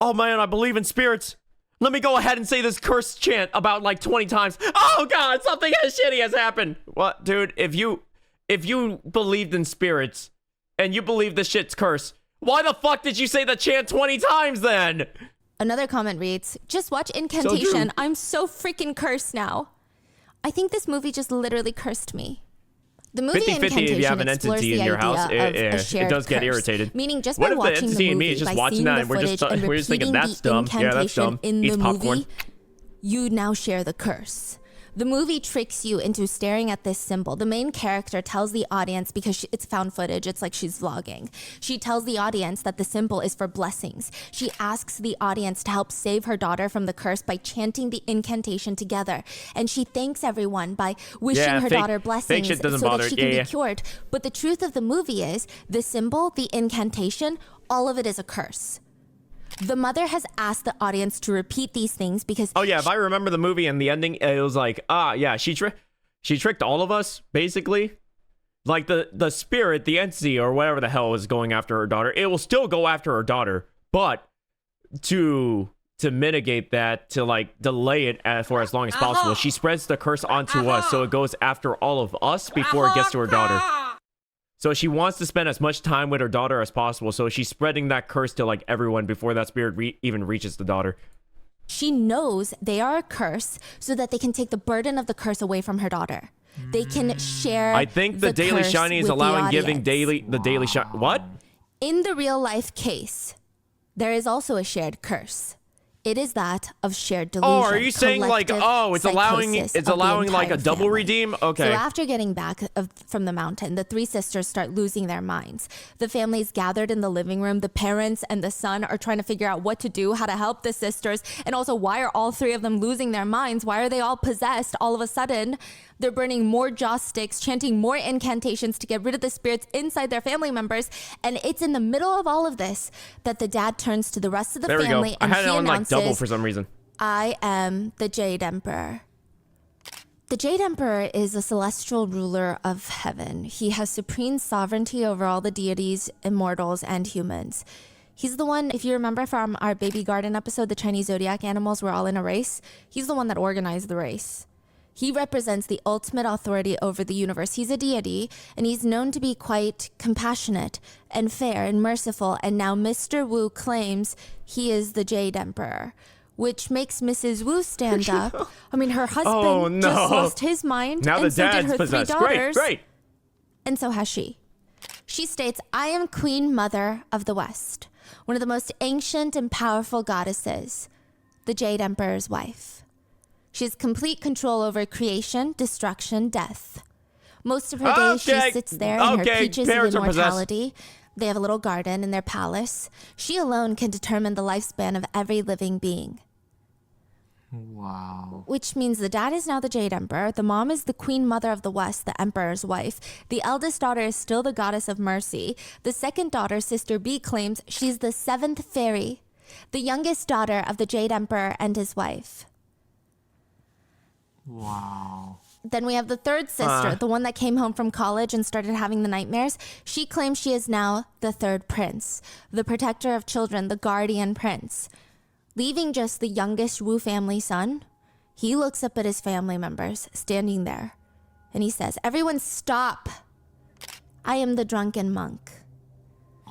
A: Oh man, I believe in spirits. Let me go ahead and say this curse chant about like 20 times. Oh god, something shitty has happened. What, dude, if you believed in spirits and you believe this shit's cursed, why the fuck did you say the chant 20 times then?
C: Another comment reads, just watch Incantation. I'm so freaking cursed now. I think this movie just literally cursed me. The movie
A: 50-50
C: Incantation
A: if you have an
C: explores
A: entity
C: the
A: in your
C: idea
A: house,
C: of
A: it
C: a shared
A: does get
C: curse.
A: irritated.
C: Meaning just
A: What
C: by
A: if the
C: watching
A: entity
C: the
A: in me
C: movie,
A: is just
C: by
A: watching
C: seeing
A: that
C: the
A: and we're just
C: footage and
A: thinking,
C: repeating
A: that's
C: the
A: dumb. Yeah, that's
C: incantation
A: dumb.
C: in
A: Eats
C: the
A: popcorn.
C: movie, you now share the curse. The movie tricks you into staring at this symbol. The main character tells the audience, because it's found footage, it's like she's vlogging. She tells the audience that the symbol is for blessings. She asks the audience to help save her daughter from the curse by chanting the incantation together. And she thanks everyone by wishing her daughter blessings
A: shit doesn't
C: so
A: bother.
C: that she can
A: Yeah.
C: be cured. But the truth of the movie is, the symbol, the incantation, all of it is a curse. The mother has asked the audience to repeat these things because
A: Oh yeah, if I remember the movie and the ending, it was like, yeah, she tricked all of us, basically. Like the spirit, the entity, or whatever the hell is going after her daughter, it will still go after her daughter, but to mitigate that, to like delay it for as long as possible, she spreads the curse onto us, so it goes after all of us before it gets to her daughter. So she wants to spend as much time with her daughter as possible. So she's spreading that curse to like everyone before that spirit even reaches the daughter.
C: she knows they are a curse so that they can take the burden of the curse away from her daughter. They can share.
A: I think the Daily
C: curse
A: Shiny is
C: with the
A: allowing giving
C: audience.
A: the Daily Shiny. What?
C: In the real life case, there is also a shared curse. It is that of shared delusion.
A: Oh, are you saying like,
C: collective
A: it's allowing
C: psychosis of the
A: like a
C: entire
A: double
C: family.
A: redeem? Okay.
C: So after getting back from the mountain, the 3 sisters start losing their minds. The family's gathered in the living room. The parents and the son are trying to figure out what to do, how to help the sisters, and also why are all 3 of them losing their minds? Why are they all possessed all of a sudden? They're burning more joss sticks, chanting more incantations to get rid of the spirits inside their family members. And it's in the middle of all of this that the dad turns to the rest of the
A: There we
C: family
A: go. I
C: and
A: had
C: he
A: it on like
C: announces,
A: double for some reason.
C: I am the Jade Emperor. The Jade Emperor is a celestial ruler of heaven. He has supreme sovereignty over all the deities, immortals, and humans. He's the one, if you remember from our Baby Garden episode, the Chinese zodiac animals were all in a race. He's the one that organized the race. He represents the ultimate authority over the universe. He's a deity, and he's known to be quite compassionate and fair and merciful. And now Mr. Wu claims he is the Jade Emperor, which makes Mrs. Wu stand up. I mean, her husband just lost his mind.
A: Now
C: and
A: the
C: so did
A: dad's
C: her
A: possessed.
C: 3 daughters.
A: Great.
C: And so has she. She states, I am Queen Mother of the West, one of the most ancient and powerful goddesses, the Jade Emperor's wife. She has complete control over creation, destruction, death. Most of her days she sits there in her peaches of immortality. They have a little garden in their palace. She alone can determine the lifespan of every living being.
B: Wow.
C: Which means the dad is now the Jade Emperor. The mom is the Queen Mother of the West, the Emperor's wife. The eldest daughter is still the Goddess of Mercy. The second daughter, Sister B, claims she's the 7th fairy, the youngest daughter of the Jade Emperor and his wife.
B: Wow.
C: Then we have the third sister, the one that came home from college and started having the nightmares. She claims she is now the 3rd prince, the protector of children, the guardian prince. Leaving just the youngest Wu family son, he looks up at his family members standing there, and he says, everyone stop. I am the drunken monk.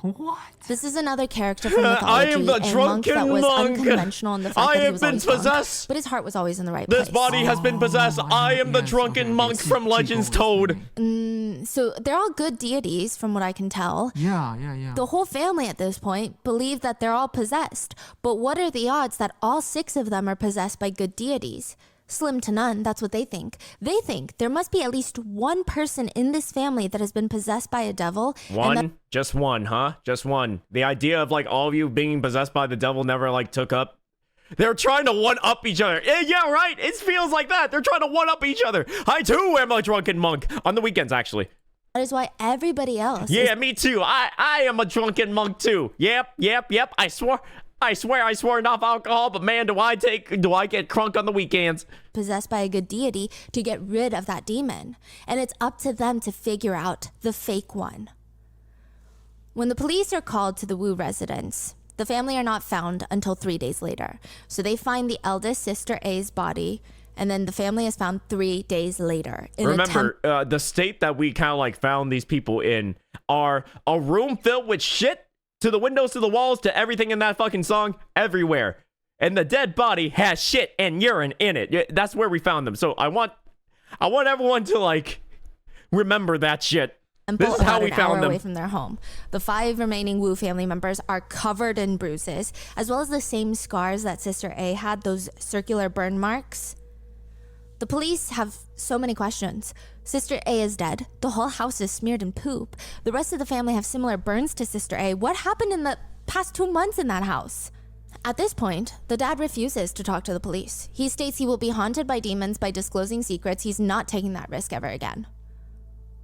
B: What?
C: This is another character from mythology.
A: I am the
C: a monk
A: drunken
C: that was
A: monk.
C: unconventional in the fact
A: I
C: that he
A: have
C: was
A: been
C: always drunk,
A: possessed.
C: but his heart was always in the right place.
A: This body has been possessed. I am the
B: yes,
A: drunken
B: okay,
A: monk
B: yes,
A: from
B: keep
A: Legends
B: going.
A: Told.
C: So they're all good deities, from what I can tell.
B: Yeah.
C: The whole family at this point believe that they're all possessed. But what are the odds that all 6 of them are possessed by good deities? Slim to none, that's what they think. They think there must be at least one person in this family that has been possessed by a devil.
A: One? Just one, huh? Just one. The idea of like all of you being possessed by the devil never like took up. They're trying to one-up each other. Yeah, right. It feels like that. They're trying to one-up each other. I too am a drunken monk. On the weekends, actually.
C: That is why everybody else
A: Yeah, me too. I am a drunken monk too. Yep. I swear enough alcohol, but man, do I get crunk on the weekends.
C: possessed by a good deity to get rid of that demon. And it's up to them to figure out the fake one. When the police are called to the Wu residence, the family are not found until 3 days later. So they find the eldest sister A's body, and then the family is found 3 days later.
A: Remember, the state that we kind of like found these people in are a room filled with shit to the windows, to the walls, to everything in that fucking song, everywhere. And the dead body has shit and urine in it. That's where we found them. So I want everyone to like remember that shit. This is how we found them.
C: Away from their home. The 5 remaining Wu family members are covered in bruises, as well as the same scars that Sister A had, those circular burn marks. The police have so many questions. Sister A is dead. The whole house is smeared in poop. The rest of the family have similar burns to Sister A. What happened in the past 2 months in that house? At this point, the dad refuses to talk to the police. He states he will be haunted by demons by disclosing secrets. He's not taking that risk ever again.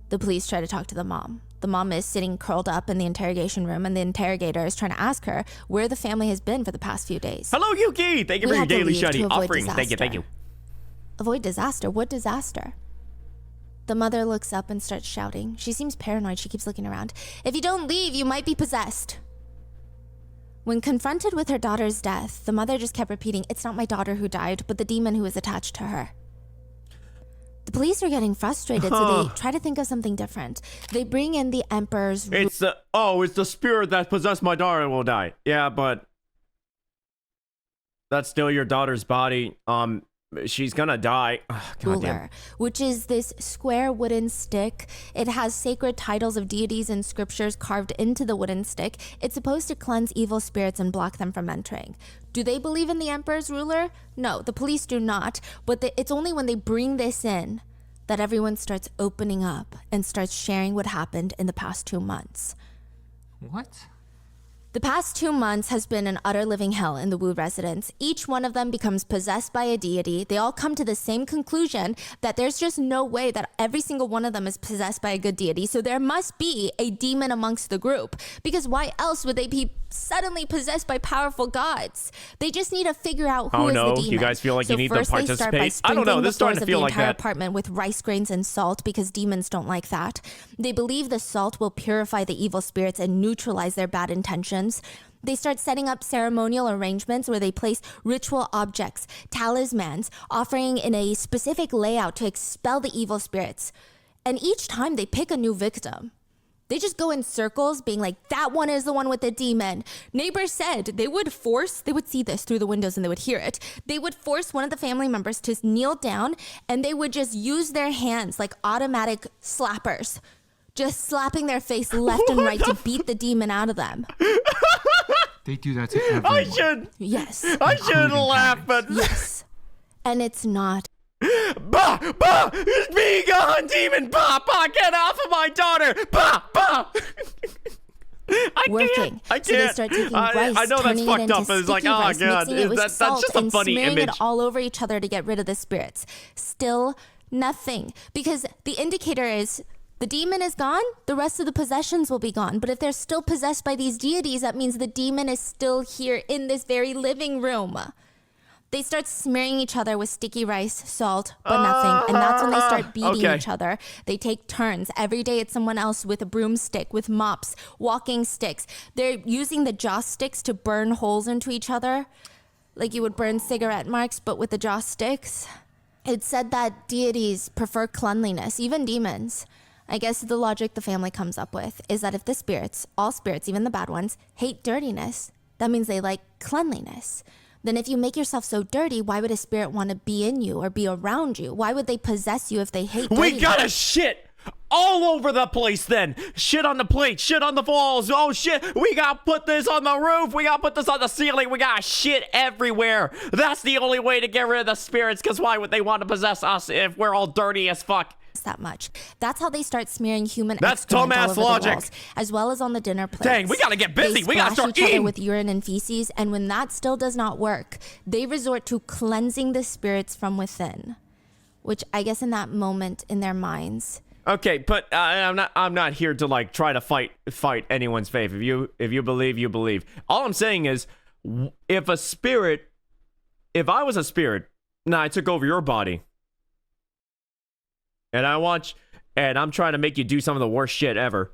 C: The police try to talk to the mom. The mom is sitting curled up in the interrogation room, and the interrogator is trying to ask her where the family has been for the past few days.
A: Hello, Yuki! Thank you for your daily shiny offering. Thank you.
C: Avoid disaster? What disaster? The mother looks up and starts shouting. She seems paranoid. She keeps looking around. If you don't leave, you might be possessed. When confronted with her daughter's death, the mother just kept repeating, "It's not my daughter who died, but the demon who is attached to her." The police are getting frustrated, so they try to think of something different. They bring in the Emperor's...
A: It's the spirit that possessed my daughter will die. Yeah, but that's still your daughter's body. She's gonna die.
C: ruler, which is this square wooden stick. It has sacred titles of deities and scriptures carved into the wooden stick. It's supposed to cleanse evil spirits and block them from entering. Do they believe in the Emperor's ruler? No, the police do not. But it's only when they bring this in that everyone starts opening up and starts sharing what happened in the past 2 months.
B: What?
C: The past 2 months has been an utter living hell in the Wu residence. Each one of them becomes possessed by a deity. They all come to the same conclusion that there's just no way that every single one of them is possessed by a good deity. So there must be a demon amongst the group, because why else would they be suddenly possessed by powerful gods? They just need to figure out who is the demon.
A: You guys feel like you need to
C: first they start by
A: participate? I don't know.
C: sprinkling
A: This is starting to
C: the
A: feel
C: floors
A: like
C: of the entire
A: that.
C: apartment with rice grains and salt, because demons don't like that. They believe the salt will purify the evil spirits and neutralize their bad intentions. They start setting up ceremonial arrangements where they place ritual objects, talismans, offering in a specific layout to expel the evil spirits. And each time they pick a new victim. They just go in circles being like, that one is the one with the demon. Neighbors said they would see this through the windows and they would hear it. They would force one of the family members to kneel down and they would just use their hands like automatic slappers, just slapping their face left and right to beat the demon out of them.
B: They do that to everyone.
C: Yes.
A: I should laugh, but
C: Yes. And it's not.
A: Bah! Bah! Be gone, demon! Bah! Bah! Get off of my daughter! Bah! Bah!
C: Working.
A: I can't.
C: So they start taking rice,
A: I know that's
C: turning
A: fucked
C: it into
A: up, but it's like,
C: sticky
A: oh
C: rice,
A: god,
C: mixing it with
A: that's
C: salt
A: just a
C: and
A: funny
C: smearing
A: image.
C: it all over each other to get rid of the spirits. Still nothing. Because the indicator is the demon is gone, the rest of the possessions will be gone. But if they're still possessed by these deities, that means the demon is still here in this very living room. They start smearing each other with sticky rice, salt, but nothing. And that's when they start beating each other. They take turns. Every day it's someone else with a broomstick, with mops, walking sticks. They're using the joss sticks to burn holes into each other, like you would burn cigarette marks, but with the joss sticks. It's said that deities prefer cleanliness, even demons. I guess the logic the family comes up with is that if the spirits, all spirits, even the bad ones, hate dirtiness, that means they like cleanliness. Then if you make yourself so dirty, why would a spirit want to be in you or be around you? Why would they possess you if they hate dirtiness?
A: We gotta shit all over the place then. Shit on the plate, shit on the walls. Oh shit, we gotta put this on the roof. We gotta put this on the ceiling. We gotta shit everywhere. That's the only way to get rid of the spirits, because why would they want to possess us if we're all dirty as fuck?
C: That much. That's how they start smearing human
A: That's
C: excrement all
A: dumbass
C: over
A: logic.
C: the walls, as well as on the dinner plates.
A: Dang, we gotta get busy.
C: They
A: We gotta
C: splash
A: start
C: each other
A: eating.
C: with urine and feces, and when that still does not work, they resort to cleansing the spirits from within, which I guess in that moment in their minds.
A: Okay, but I'm not here to like try to fight anyone's faith. If you believe, you believe. All I'm saying is, if I was a spirit, and I took over your body, and I'm trying to make you do some of the worst shit ever,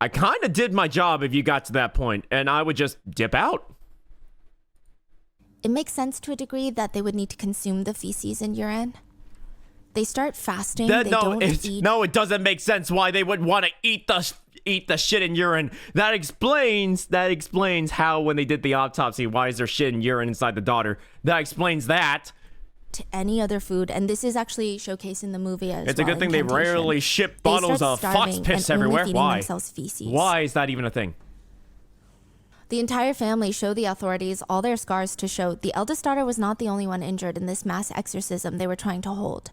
A: I kind of did my job if you got to that point, and I would just dip out.
C: It makes sense to a degree that they would need to consume the feces and urine. They start fasting. They don't eat.
A: No, it doesn't make sense why they would want to eat the shit and urine. That explains how when they did the autopsy, why is there shit and urine inside the daughter? That explains that.
C: To any other food, and this is actually showcased in the movie as well.
A: It's a good thing they
C: Incantation.
A: rarely ship bottles of fox piss everywhere. Why? Why is that even a thing?
C: The entire family show the authorities all their scars to show the eldest daughter was not the only one injured in this mass exorcism they were trying to hold.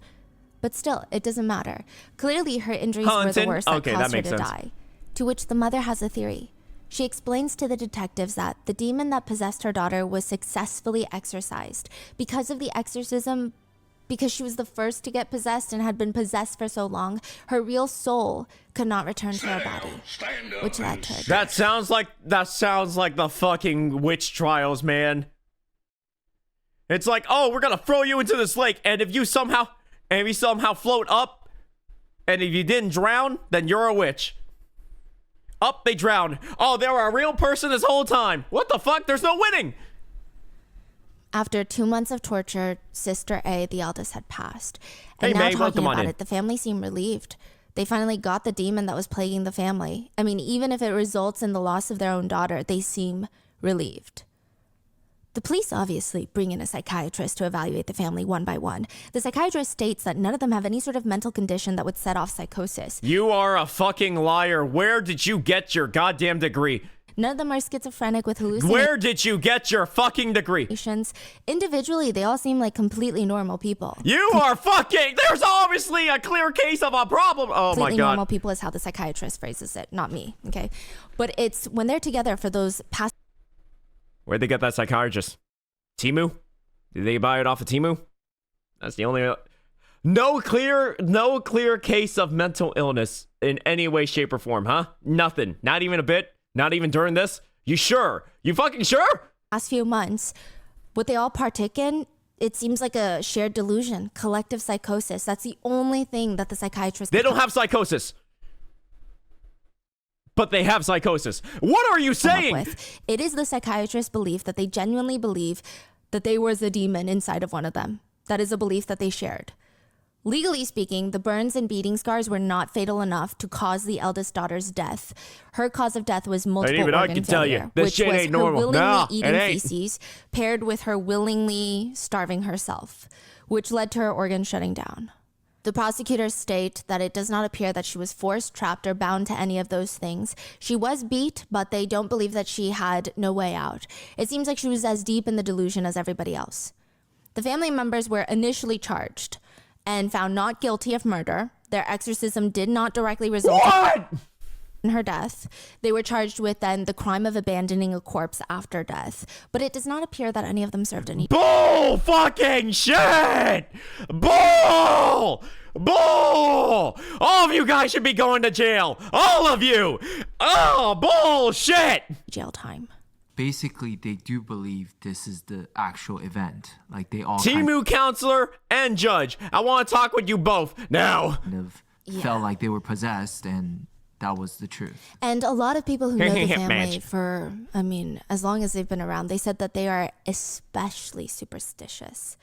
C: But still, it doesn't matter. Clearly, her injuries were the worst that caused her to die. To which the mother has a theory. She explains to the detectives that the demon that possessed her daughter was successfully exorcised. Because of the exorcism, because she was the first to get possessed and had been possessed for so long, her real soul could not return to her body, which led to her death.
A: That sounds like the fucking witch trials, man. It's like, oh, we're gonna throw you into this lake, and if you somehow float up, and if you didn't drown, then you're a witch. Up, they drowned. Oh, they were a real person this whole time. What the fuck? There's no winning.
C: After 2 months of torture, Sister A, the eldest, had passed. And
A: Hey,
C: now
A: May,
C: talking
A: welcome on
C: about
A: in.
C: it, the family seemed relieved. They finally got the demon that was plaguing the family. I mean, even if it results in the loss of their own daughter, they seem relieved. The police obviously bring in a psychiatrist to evaluate the family one by one. The psychiatrist states that none of them have any sort of mental condition that would set off psychosis.
A: You are a fucking liar. Where did you get your goddamn degree?
C: None of them are schizophrenic with hallucinations.
A: Where did you get your fucking degree?
C: Individually, they all seem like completely normal people.
A: You are fucking... There's obviously a clear case of a problem. Oh my
C: Completely
A: god.
C: normal people is how the psychiatrist phrases it, not me, okay? But it's when they're together for those past...
A: Where'd they get that psychiatrist? Temu? Did they buy it off of Temu? That's the only... No clear case of mental illness in any way, shape, or form, huh? Nothing. Not even a bit? Not even during this? You sure? You fucking sure?
C: Past few months, what they all partake in, it seems like a shared delusion, collective psychosis. That's the only thing that the psychiatrist...
A: They don't have psychosis. But they have psychosis. What are you saying?
C: It is the psychiatrist's belief that they genuinely believe that there was a demon inside of one of them. That is a belief that they shared. Legally speaking, the burns and beating scars were not fatal enough to cause the eldest daughter's death. Her cause of death was multiple
A: even I
C: organ
A: can tell you,
C: failure,
A: this
C: which
A: shit
C: was
A: ain't
C: her
A: normal.
C: willingly
A: No, it
C: eating
A: ain't.
C: feces paired with her willingly starving herself, which led to her organs shutting down. The prosecutors state that it does not appear that she was forced, trapped, or bound to any of those things. She was beat, but they don't believe that she had no way out. It seems like she was as deep in the delusion as everybody else. The family members were initially charged and found not guilty of murder. Their exorcism did not directly result in her death. They were charged with then the crime of abandoning a corpse after death, but it does not appear that any of them served any.
A: Bull fucking shit! Bull! Bull! All of you guys should be going to jail. All of you! Oh, bullshit!
C: Jail time.
B: Basically, they do believe this is the actual event. Like they all
A: Timu counselor and judge, I want to talk with you both now.
B: kind of felt like they were possessed, and that was the truth.
C: And a lot of people who know the family
A: Match.
C: for, as long as they've been around, they said that they are especially superstitious.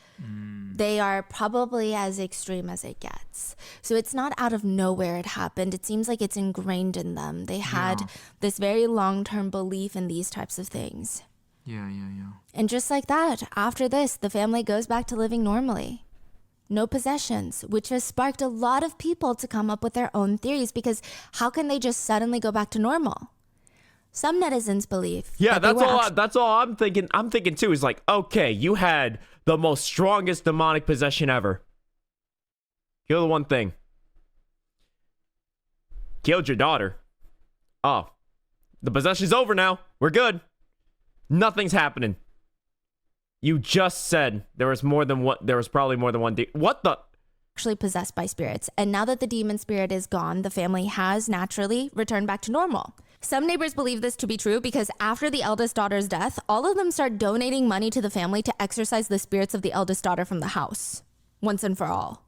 C: They are probably as extreme as it gets. So it's not out of nowhere it happened. It seems like it's ingrained in them. They had this very long-term belief in these types of things.
B: Yeah.
C: And just like that, after this, the family goes back to living normally. No possessions, which has sparked a lot of people to come up with their own theories, because how can they just suddenly go back to normal? Some netizens believe.
A: Yeah,
C: that they
A: that's
C: were
A: all. That's all I'm thinking. I'm thinking too. Is like, okay, you had the most strongest demonic possession ever. Kill the one thing. Killed your daughter. Oh, the possession's over now. We're good. Nothing's happening. You just said there was more than one. There was probably more than one. What the?
C: actually possessed by spirits. And now that the demon spirit is gone, the family has naturally returned back to normal. Some neighbors believe this to be true because after the eldest daughter's death, all of them start donating money to the family to exorcise the spirits of the eldest daughter from the house once and for all.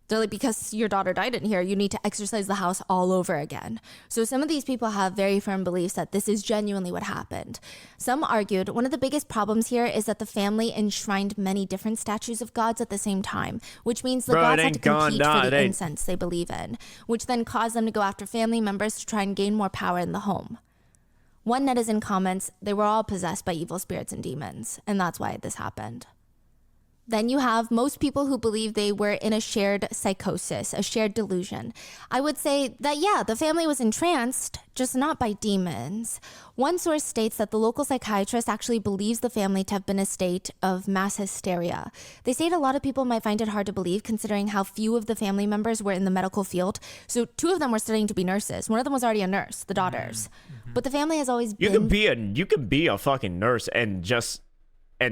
C: They're like, because your daughter died in here, you need to exorcise the house all over again. So some of these people have very firm beliefs that this is genuinely what happened. Some argued one of the biggest problems here is that the family enshrined many different statues of gods at the same time, which means the gods had to compete for the incense they believe in, which then caused them to go after family members to try and gain more power in the home. One netizen comments, they were all possessed by evil spirits and demons, and that's why this happened. Then you have most people who believe they were in a shared psychosis, a shared delusion. I would say that, yeah, the family was entranced, just not by demons. One source states that the local psychiatrist actually believes the family to have been a state of mass hysteria. They state a lot of people might find it hard to believe considering how few of the family members were in the medical field. So 2 of them were studying to be nurses. One of them was already a nurse, the daughters. But the family has always been...
A: You can be a fucking nurse and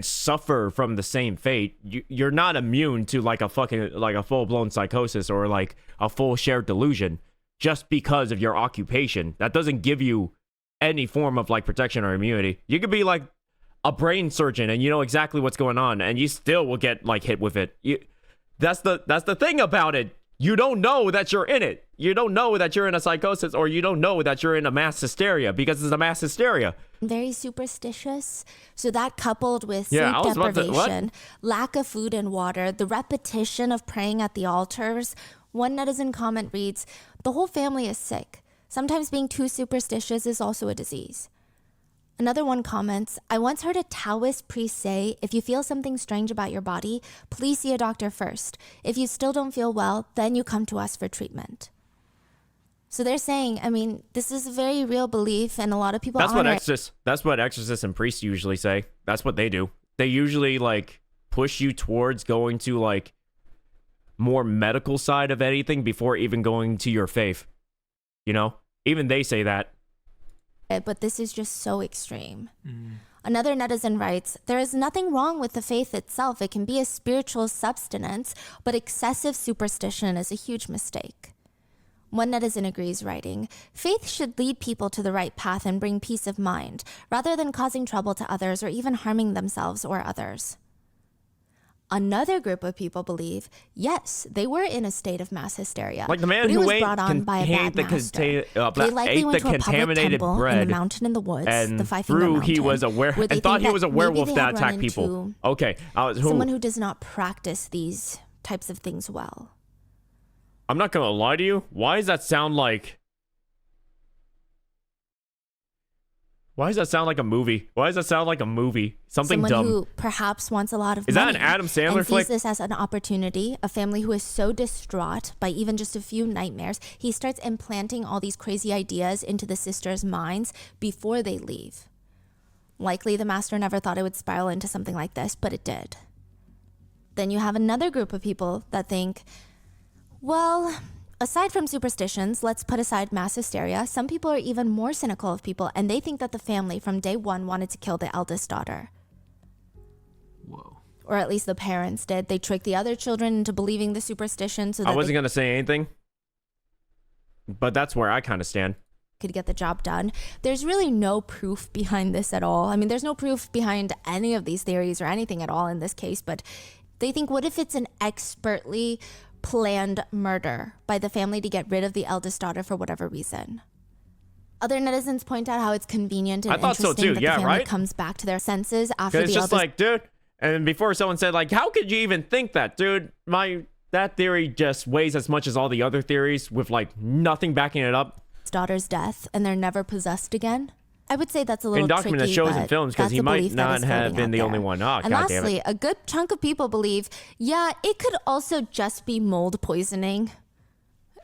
A: suffer from the same fate. You're not immune to like a full-blown psychosis or like a full shared delusion just because of your occupation. That doesn't give you any form of like protection or immunity. You could be like a brain surgeon and you know exactly what's going on and you still will get like hit with it. That's the thing about it. You don't know that you're in it. You don't know that you're in a psychosis, or you don't know that you're in a mass hysteria because it's a mass hysteria.
C: Very superstitious. So that coupled with sleep
A: Yeah, I was about to-
C: deprivation, lack of food and water, the repetition of praying at the altars. One netizen comment reads, "The whole family is sick. Sometimes being too superstitious is also a disease." Another one comments, "I once heard a Taoist priest say, if you feel something strange about your body, please see a doctor first. If you still don't feel well, then you come to us for treatment." So they're saying, I mean, this is a very real belief and a lot of people
A: That's
C: honor
A: what exorcists and priests usually say. That's what they do. They usually like push you towards going to like more medical side of anything before even going to your faith. You know? Even they say that.
C: But this is just so extreme. Another netizen writes, "There is nothing wrong with the faith itself. It can be a spiritual substance, but excessive superstition is a huge mistake." One netizen agrees, writing, "Faith should lead people to the right path and bring peace of mind, rather than causing trouble to others or even harming themselves or others." Another group of people believe, yes, they were in a state of mass hysteria.
A: Like the man
C: but it
A: who
C: was
A: ate
C: brought on by a bad master. They likely
A: ate
C: went
A: the
C: to a public
A: contaminated
C: temple in
A: bread
C: the mountain in the woods,
A: and
C: the Five-Finger
A: through
C: Mountain,
A: he was a
C: where they
A: and thought
C: think
A: he was a
C: that
A: werewolf
C: maybe they
A: that
C: had
A: attacked
C: run
A: people.
C: into
A: Okay,
C: someone who does not practice these types of things well.
A: I'm not gonna lie to you. Why does that sound like a movie? Why does that sound like a movie? Something
C: Someone
A: dumb.
C: who perhaps wants a lot of
A: Is
C: money.
A: that an Adam Sandler
C: and
A: flick?
C: sees this as an opportunity. A family who is so distraught by even just a few nightmares, he starts implanting all these crazy ideas into the sisters' minds before they leave. Likely the master never thought it would spiral into something like this, but it did. Then you have another group of people that think, well, aside from superstitions, let's put aside mass hysteria. Some people are even more cynical of people, and they think that the family from day one wanted to kill the eldest daughter.
B: Whoa.
C: Or at least the parents did. They tricked the other children into believing the superstition so that
A: I wasn't
C: they
A: gonna say anything, but that's where I kind of stand.
C: could get the job done. There's really no proof behind this at all. I mean, there's no proof behind any of these theories or anything at all in this case, but they think, what if it's an expertly planned murder by the family to get rid of the eldest daughter for whatever reason? Other netizens point out how it's convenient and
A: I thought so
C: interesting
A: too,
C: that
A: yeah,
C: the family
A: right?
C: comes back to their senses after
A: It's
C: the
A: just
C: eldest
A: like, dude. And before someone said, like, how could you even think that, dude? That theory just weighs as much as all the other theories with like nothing backing it up.
C: daughter's death and they're never possessed again. I would say that's a little
A: In documented
C: tricky,
A: shows and
C: but
A: films, because
C: that's
A: he
C: a
A: might
C: belief that
A: not
C: is
A: have
C: floating
A: been
C: out
A: the only
C: there.
A: one. Oh,
C: and
A: God damn
C: lastly,
A: it.
C: a good chunk of people believe, yeah, it could also just be mold poisoning.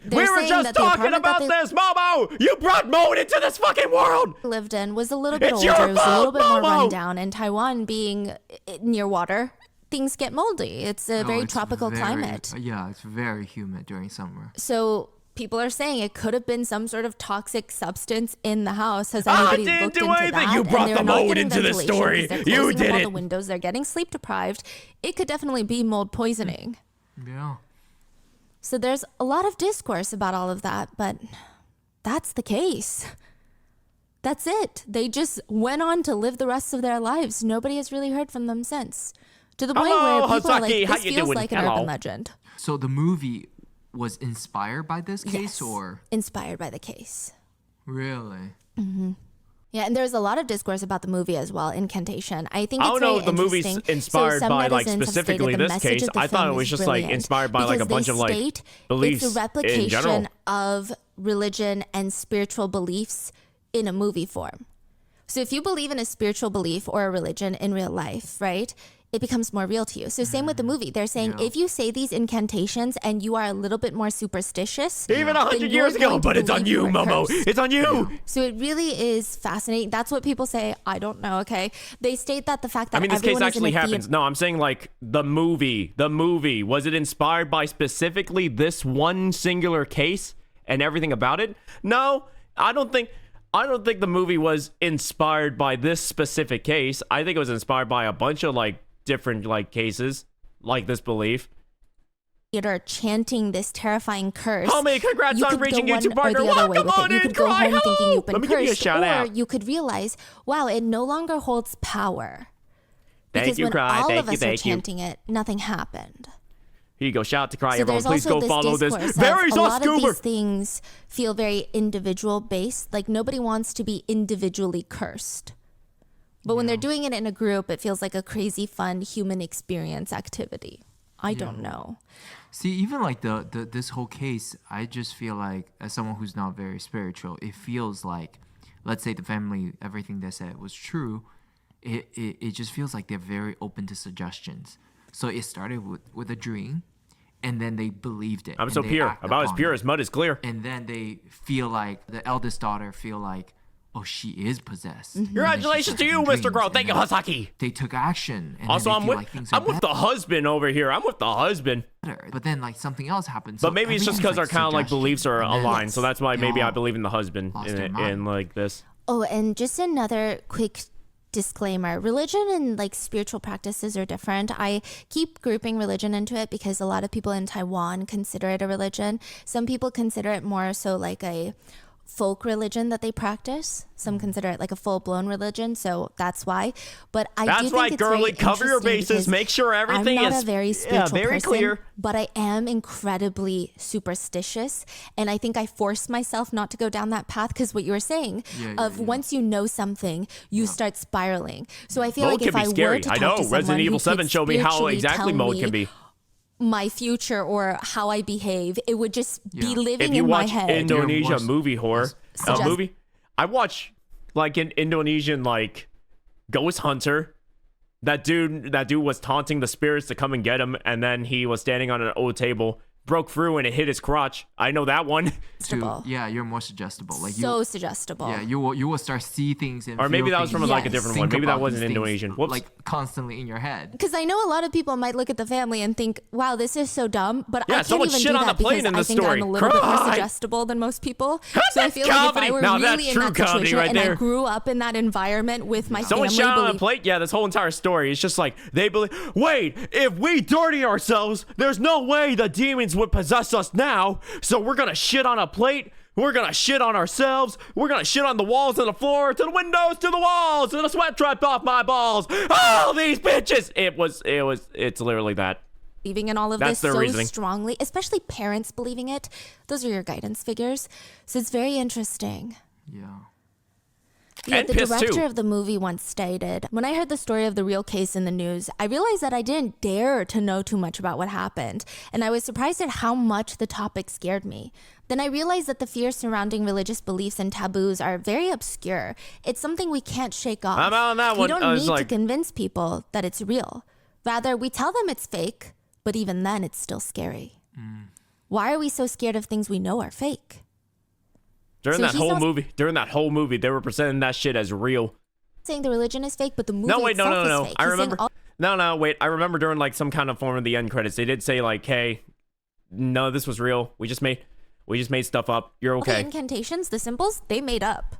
C: They're
A: We were
C: saying
A: just
C: that the
A: talking
C: apartment
A: about
C: that
A: this, Momo! You brought mold into this fucking world!
C: they lived in was a little bit
A: It's
C: older,
A: your
C: it was a little
A: fault,
C: bit more
A: Momo!
C: rundown, and Taiwan being near water, things get moldy. It's a very
B: it's
C: tropical climate.
B: Yeah, it's very humid during summer.
C: So people are saying it could have been some sort of toxic substance in the house. Has anybody
A: didn't
C: looked
A: do
C: into
A: anything.
C: that?
A: You
C: And
A: brought
C: they're
A: the
C: not
A: mold
C: getting
A: into this
C: ventilation
A: story.
C: because they're
A: You
C: closing up
A: did
C: all
A: it.
C: the windows. They're getting sleep deprived. It could definitely be mold poisoning.
B: Yeah.
C: So there's a lot of discourse about all of that, but that's the case. That's it. They just went on to live the rest of their lives. Nobody has really heard from them since. To the point
A: Hello,
C: where people are
A: Hazaki.
C: like,
A: How
C: this
A: you
C: feels
A: doing?
C: like an
A: Hello.
C: urban legend.
B: So the movie was inspired by this case,
C: Yes.
B: or
C: Inspired by the case.
B: really?
C: Yeah, and there's a lot of discourse about the movie as well, Incantation. I think
A: I
C: it's
A: don't know
C: very
A: if the movie's
C: interesting.
A: inspired
C: some
A: by, like,
C: netizens have
A: specifically
C: stated the
A: this
C: message
A: case.
C: of the
A: I thought
C: film
A: it was
C: is
A: just, like,
C: brilliant
A: inspired by, like, a
C: because
A: bunch
C: they
A: of, like,
C: state
A: beliefs
C: it's a
A: in
C: replication
A: general.
C: of religion and spiritual beliefs in a movie form. So if you believe in a spiritual belief or a religion in real life, right, it becomes more real to you. So same with the movie. They're saying
B: Yeah.
C: if you say these incantations and you are a little bit more superstitious,
A: Even
C: then
A: 100
C: you're
A: years ago,
C: going to
A: but it's on
C: believe
A: you,
C: are
A: Momo.
C: cursed.
A: It's on you.
C: So it really is fascinating. That's what people say. I don't know. Okay. They state that the fact that
A: I mean, this case
C: everyone is
A: actually
C: in a
A: happens. No, I'm saying, like, the movie. The movie. Was it inspired by specifically this one singular case and everything about it? No, I don't think the movie was inspired by this specific case. I think it was inspired by a bunch of, like, different, like, cases, like this belief.
C: theater chanting this terrifying curse.
A: Homie, congrats
C: you
A: on
C: could
A: reaching
C: go one
A: YouTube
C: or
A: partner.
C: the other way
A: Welcome
C: with
A: on
C: it. You
A: in,
C: could go
A: cry.
C: home thinking you've been
A: Let me give you a
C: cursed,
A: shout
C: or
A: out.
C: you could realize, wow, it no longer holds power.
A: Thank
C: Because
A: you,
C: when
A: Cry.
C: all
A: Thank
C: of
A: you,
C: us are
A: thank you.
C: chanting it, nothing happened.
A: Here you go. Shout out to Cry,
C: So
A: everyone.
C: there's
A: Please
C: also
A: go follow this.
C: discourse of
A: Very
C: a lot of
A: Scuba.
C: these things feel very individual based. Like nobody wants to be individually cursed. But when they're doing it in a group, it feels like a crazy fun human experience activity. I don't know.
B: See, even like the this whole case, I just feel like, as someone who's not very spiritual, it feels like, let's say the family, everything they said was true, it just feels like they're very open to suggestions. So it started with a dream, and then they believed it.
A: I'm
B: and
A: so
B: they
A: pure.
B: act
A: About as
B: upon
A: pure
B: it.
A: as mud is clear.
B: And then they feel like, the eldest daughter feel like, oh, she is possessed.
C: Mm-hmm.
B: And then she
A: Congratulations to
B: started
A: you,
B: having
A: Mr.
B: dreams,
A: Girl.
B: and
A: Thank you,
B: then
A: Hasaki.
B: They took action. And
A: Also,
B: then they
A: I'm
B: feel
A: with
B: like things are
A: I'm with the husband over here. I'm with the husband.
B: better. But then like something else happens.
A: But maybe it's just because our kind of like beliefs are aligned. So that's why maybe I
B: y'all
A: believe in the husband
B: lost
A: in,
B: their
A: in
B: mind.
A: like this.
C: Oh, and just another quick disclaimer. Religion and like spiritual practices are different. I keep grouping religion into it because a lot of people in Taiwan consider it a religion. Some people consider it more so like a folk religion that they practice. Some consider it like a full-blown religion, so that's why. But I do
A: That's
C: think
A: right,
C: it's
A: girly.
C: very
A: Cover your
C: interesting
A: bases.
C: because
A: Make sure everything
C: I'm not
A: is
C: a very spiritual
A: very
C: person,
A: clear.
C: but I am incredibly superstitious, and I think I forced myself not to go down that path because what you were saying once you know something, you start spiraling. So I feel
A: Mode
C: like
A: can
C: if
A: be
C: I
A: scary.
C: were to
A: I
C: talk
A: know.
C: to
A: Resident
C: someone
A: Evil
C: who
A: 7
C: could
A: showed me how
C: spiritually
A: exactly
C: tell
A: mode
C: me
A: can be.
C: my future or how I behave. It would just be
B: Yeah.
C: living
A: If you
C: in my
A: watch
C: head.
A: Indonesia
B: You're more-
A: movie horror,
C: Suggest-
A: movie, I watch like an Indonesian like ghost hunter. That dude was taunting the spirits to come and get him, and then he was standing on an old table, broke through, and it hit his crotch. I know that one.
C: Suggestible.
B: Yeah, you're more suggestible. Like
C: So
B: you,
C: suggestible.
B: yeah, you will start see things and
A: Or maybe
B: feel
A: that was from
B: things,
A: like a
C: Yes.
A: different
B: think
A: one. Maybe that
B: about
A: wasn't
B: these things,
A: Indonesian. Whoops.
B: like constantly in your head.
C: Because I know a lot of people might look at the family and think, wow, this is so dumb. But
A: Yeah,
C: I can't
A: someone
C: even
A: shit
C: do
A: on
C: that
A: the plane
C: because
A: in
C: I
A: this
C: think
A: story.
C: I'm a little bit more
A: Cry.
C: suggestible than most people. So I
A: That's
C: feel like if
A: comedy.
C: I were
A: Now that's
C: really in
A: true
C: that
A: comedy
C: situation
A: right
C: and I
A: there.
C: grew up in that environment with my
A: Someone
C: family,
A: shot on a plate? Yeah, this whole entire story is just like, they believe, wait, if we dirty ourselves, there's no way the demons would possess us now, so we're gonna shit on a plate, we're gonna shit on ourselves, we're gonna shit on the walls and the floor, to the windows, to the walls, to the sweat dripped off my balls, all these bitches! It's literally that.
C: believing in all of
A: That's
C: this
A: their
C: so
A: reasoning.
C: strongly, especially parents believing it. Those are your guidance figures. So it's very interesting.
B: Yeah.
C: Yeah,
A: And
C: the
A: piss,
C: director
A: too.
C: of the movie once stated, when I heard the story of the real case in the news, I realized that I didn't dare to know too much about what happened, and I was surprised at how much the topic scared me. Then I realized that the fears surrounding religious beliefs and taboos are very obscure. It's something we can't shake off.
A: I'm out on that
C: We
A: one.
C: don't
A: I was
C: need to
A: like-
C: convince people that it's real. Rather, we tell them it's fake, but even then it's still scary. Why are we so scared of things we know are fake?
A: During
C: So
A: that
C: he's
A: whole
C: not-
A: movie, they were presenting that shit as real.
C: Saying the religion is fake, but the movie
A: No, wait, no,
C: itself
A: no, no.
C: is fake.
A: I
C: He's saying
A: remember.
C: all-
A: No, wait. I remember during like some kind of form of the end credits, they did say like, "Hey, no, this was real. We just made stuff up. You're
C: The
A: okay."
C: incantations, the symbols, they made up.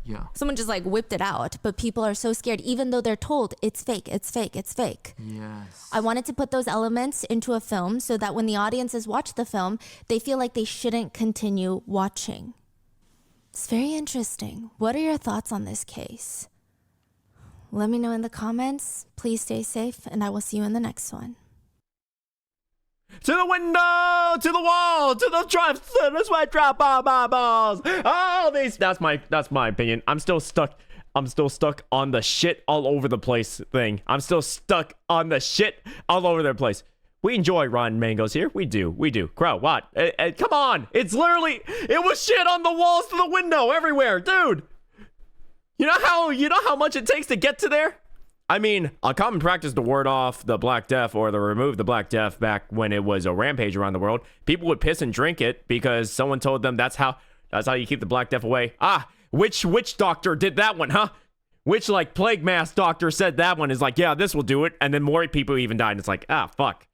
B: Yeah.
C: Someone just like whipped it out, but people are so scared, even though they're told it's fake, it's fake, it's fake.
B: Yes.
C: I wanted to put those elements into a film so that when the audiences watch the film, they feel like they shouldn't continue watching. It's very interesting. What are your thoughts on this case? Let me know in the comments. Please stay safe, and I will see you in the next one.
A: To the window, to the wall, to the drive, to the sweat drop on my balls. All these. That's my opinion. I'm still stuck on the shit all over the place thing. I'm still stuck on the shit all over the place. We enjoy rotten mangoes here. We do. Crow, what? Come on. It's literally, it was shit on the walls to the window everywhere, dude. You know how much it takes to get to there? I mean, a common practice to ward off the Black Death or to remove the Black Death back when it was a rampage around the world, people would piss and drink it because someone told them that's how you keep the Black Death away. Ah, which witch doctor did that one, huh? Which like plague mask doctor said that one is like, yeah, this will do it, and then more people even died. And it's like, ah, fuck.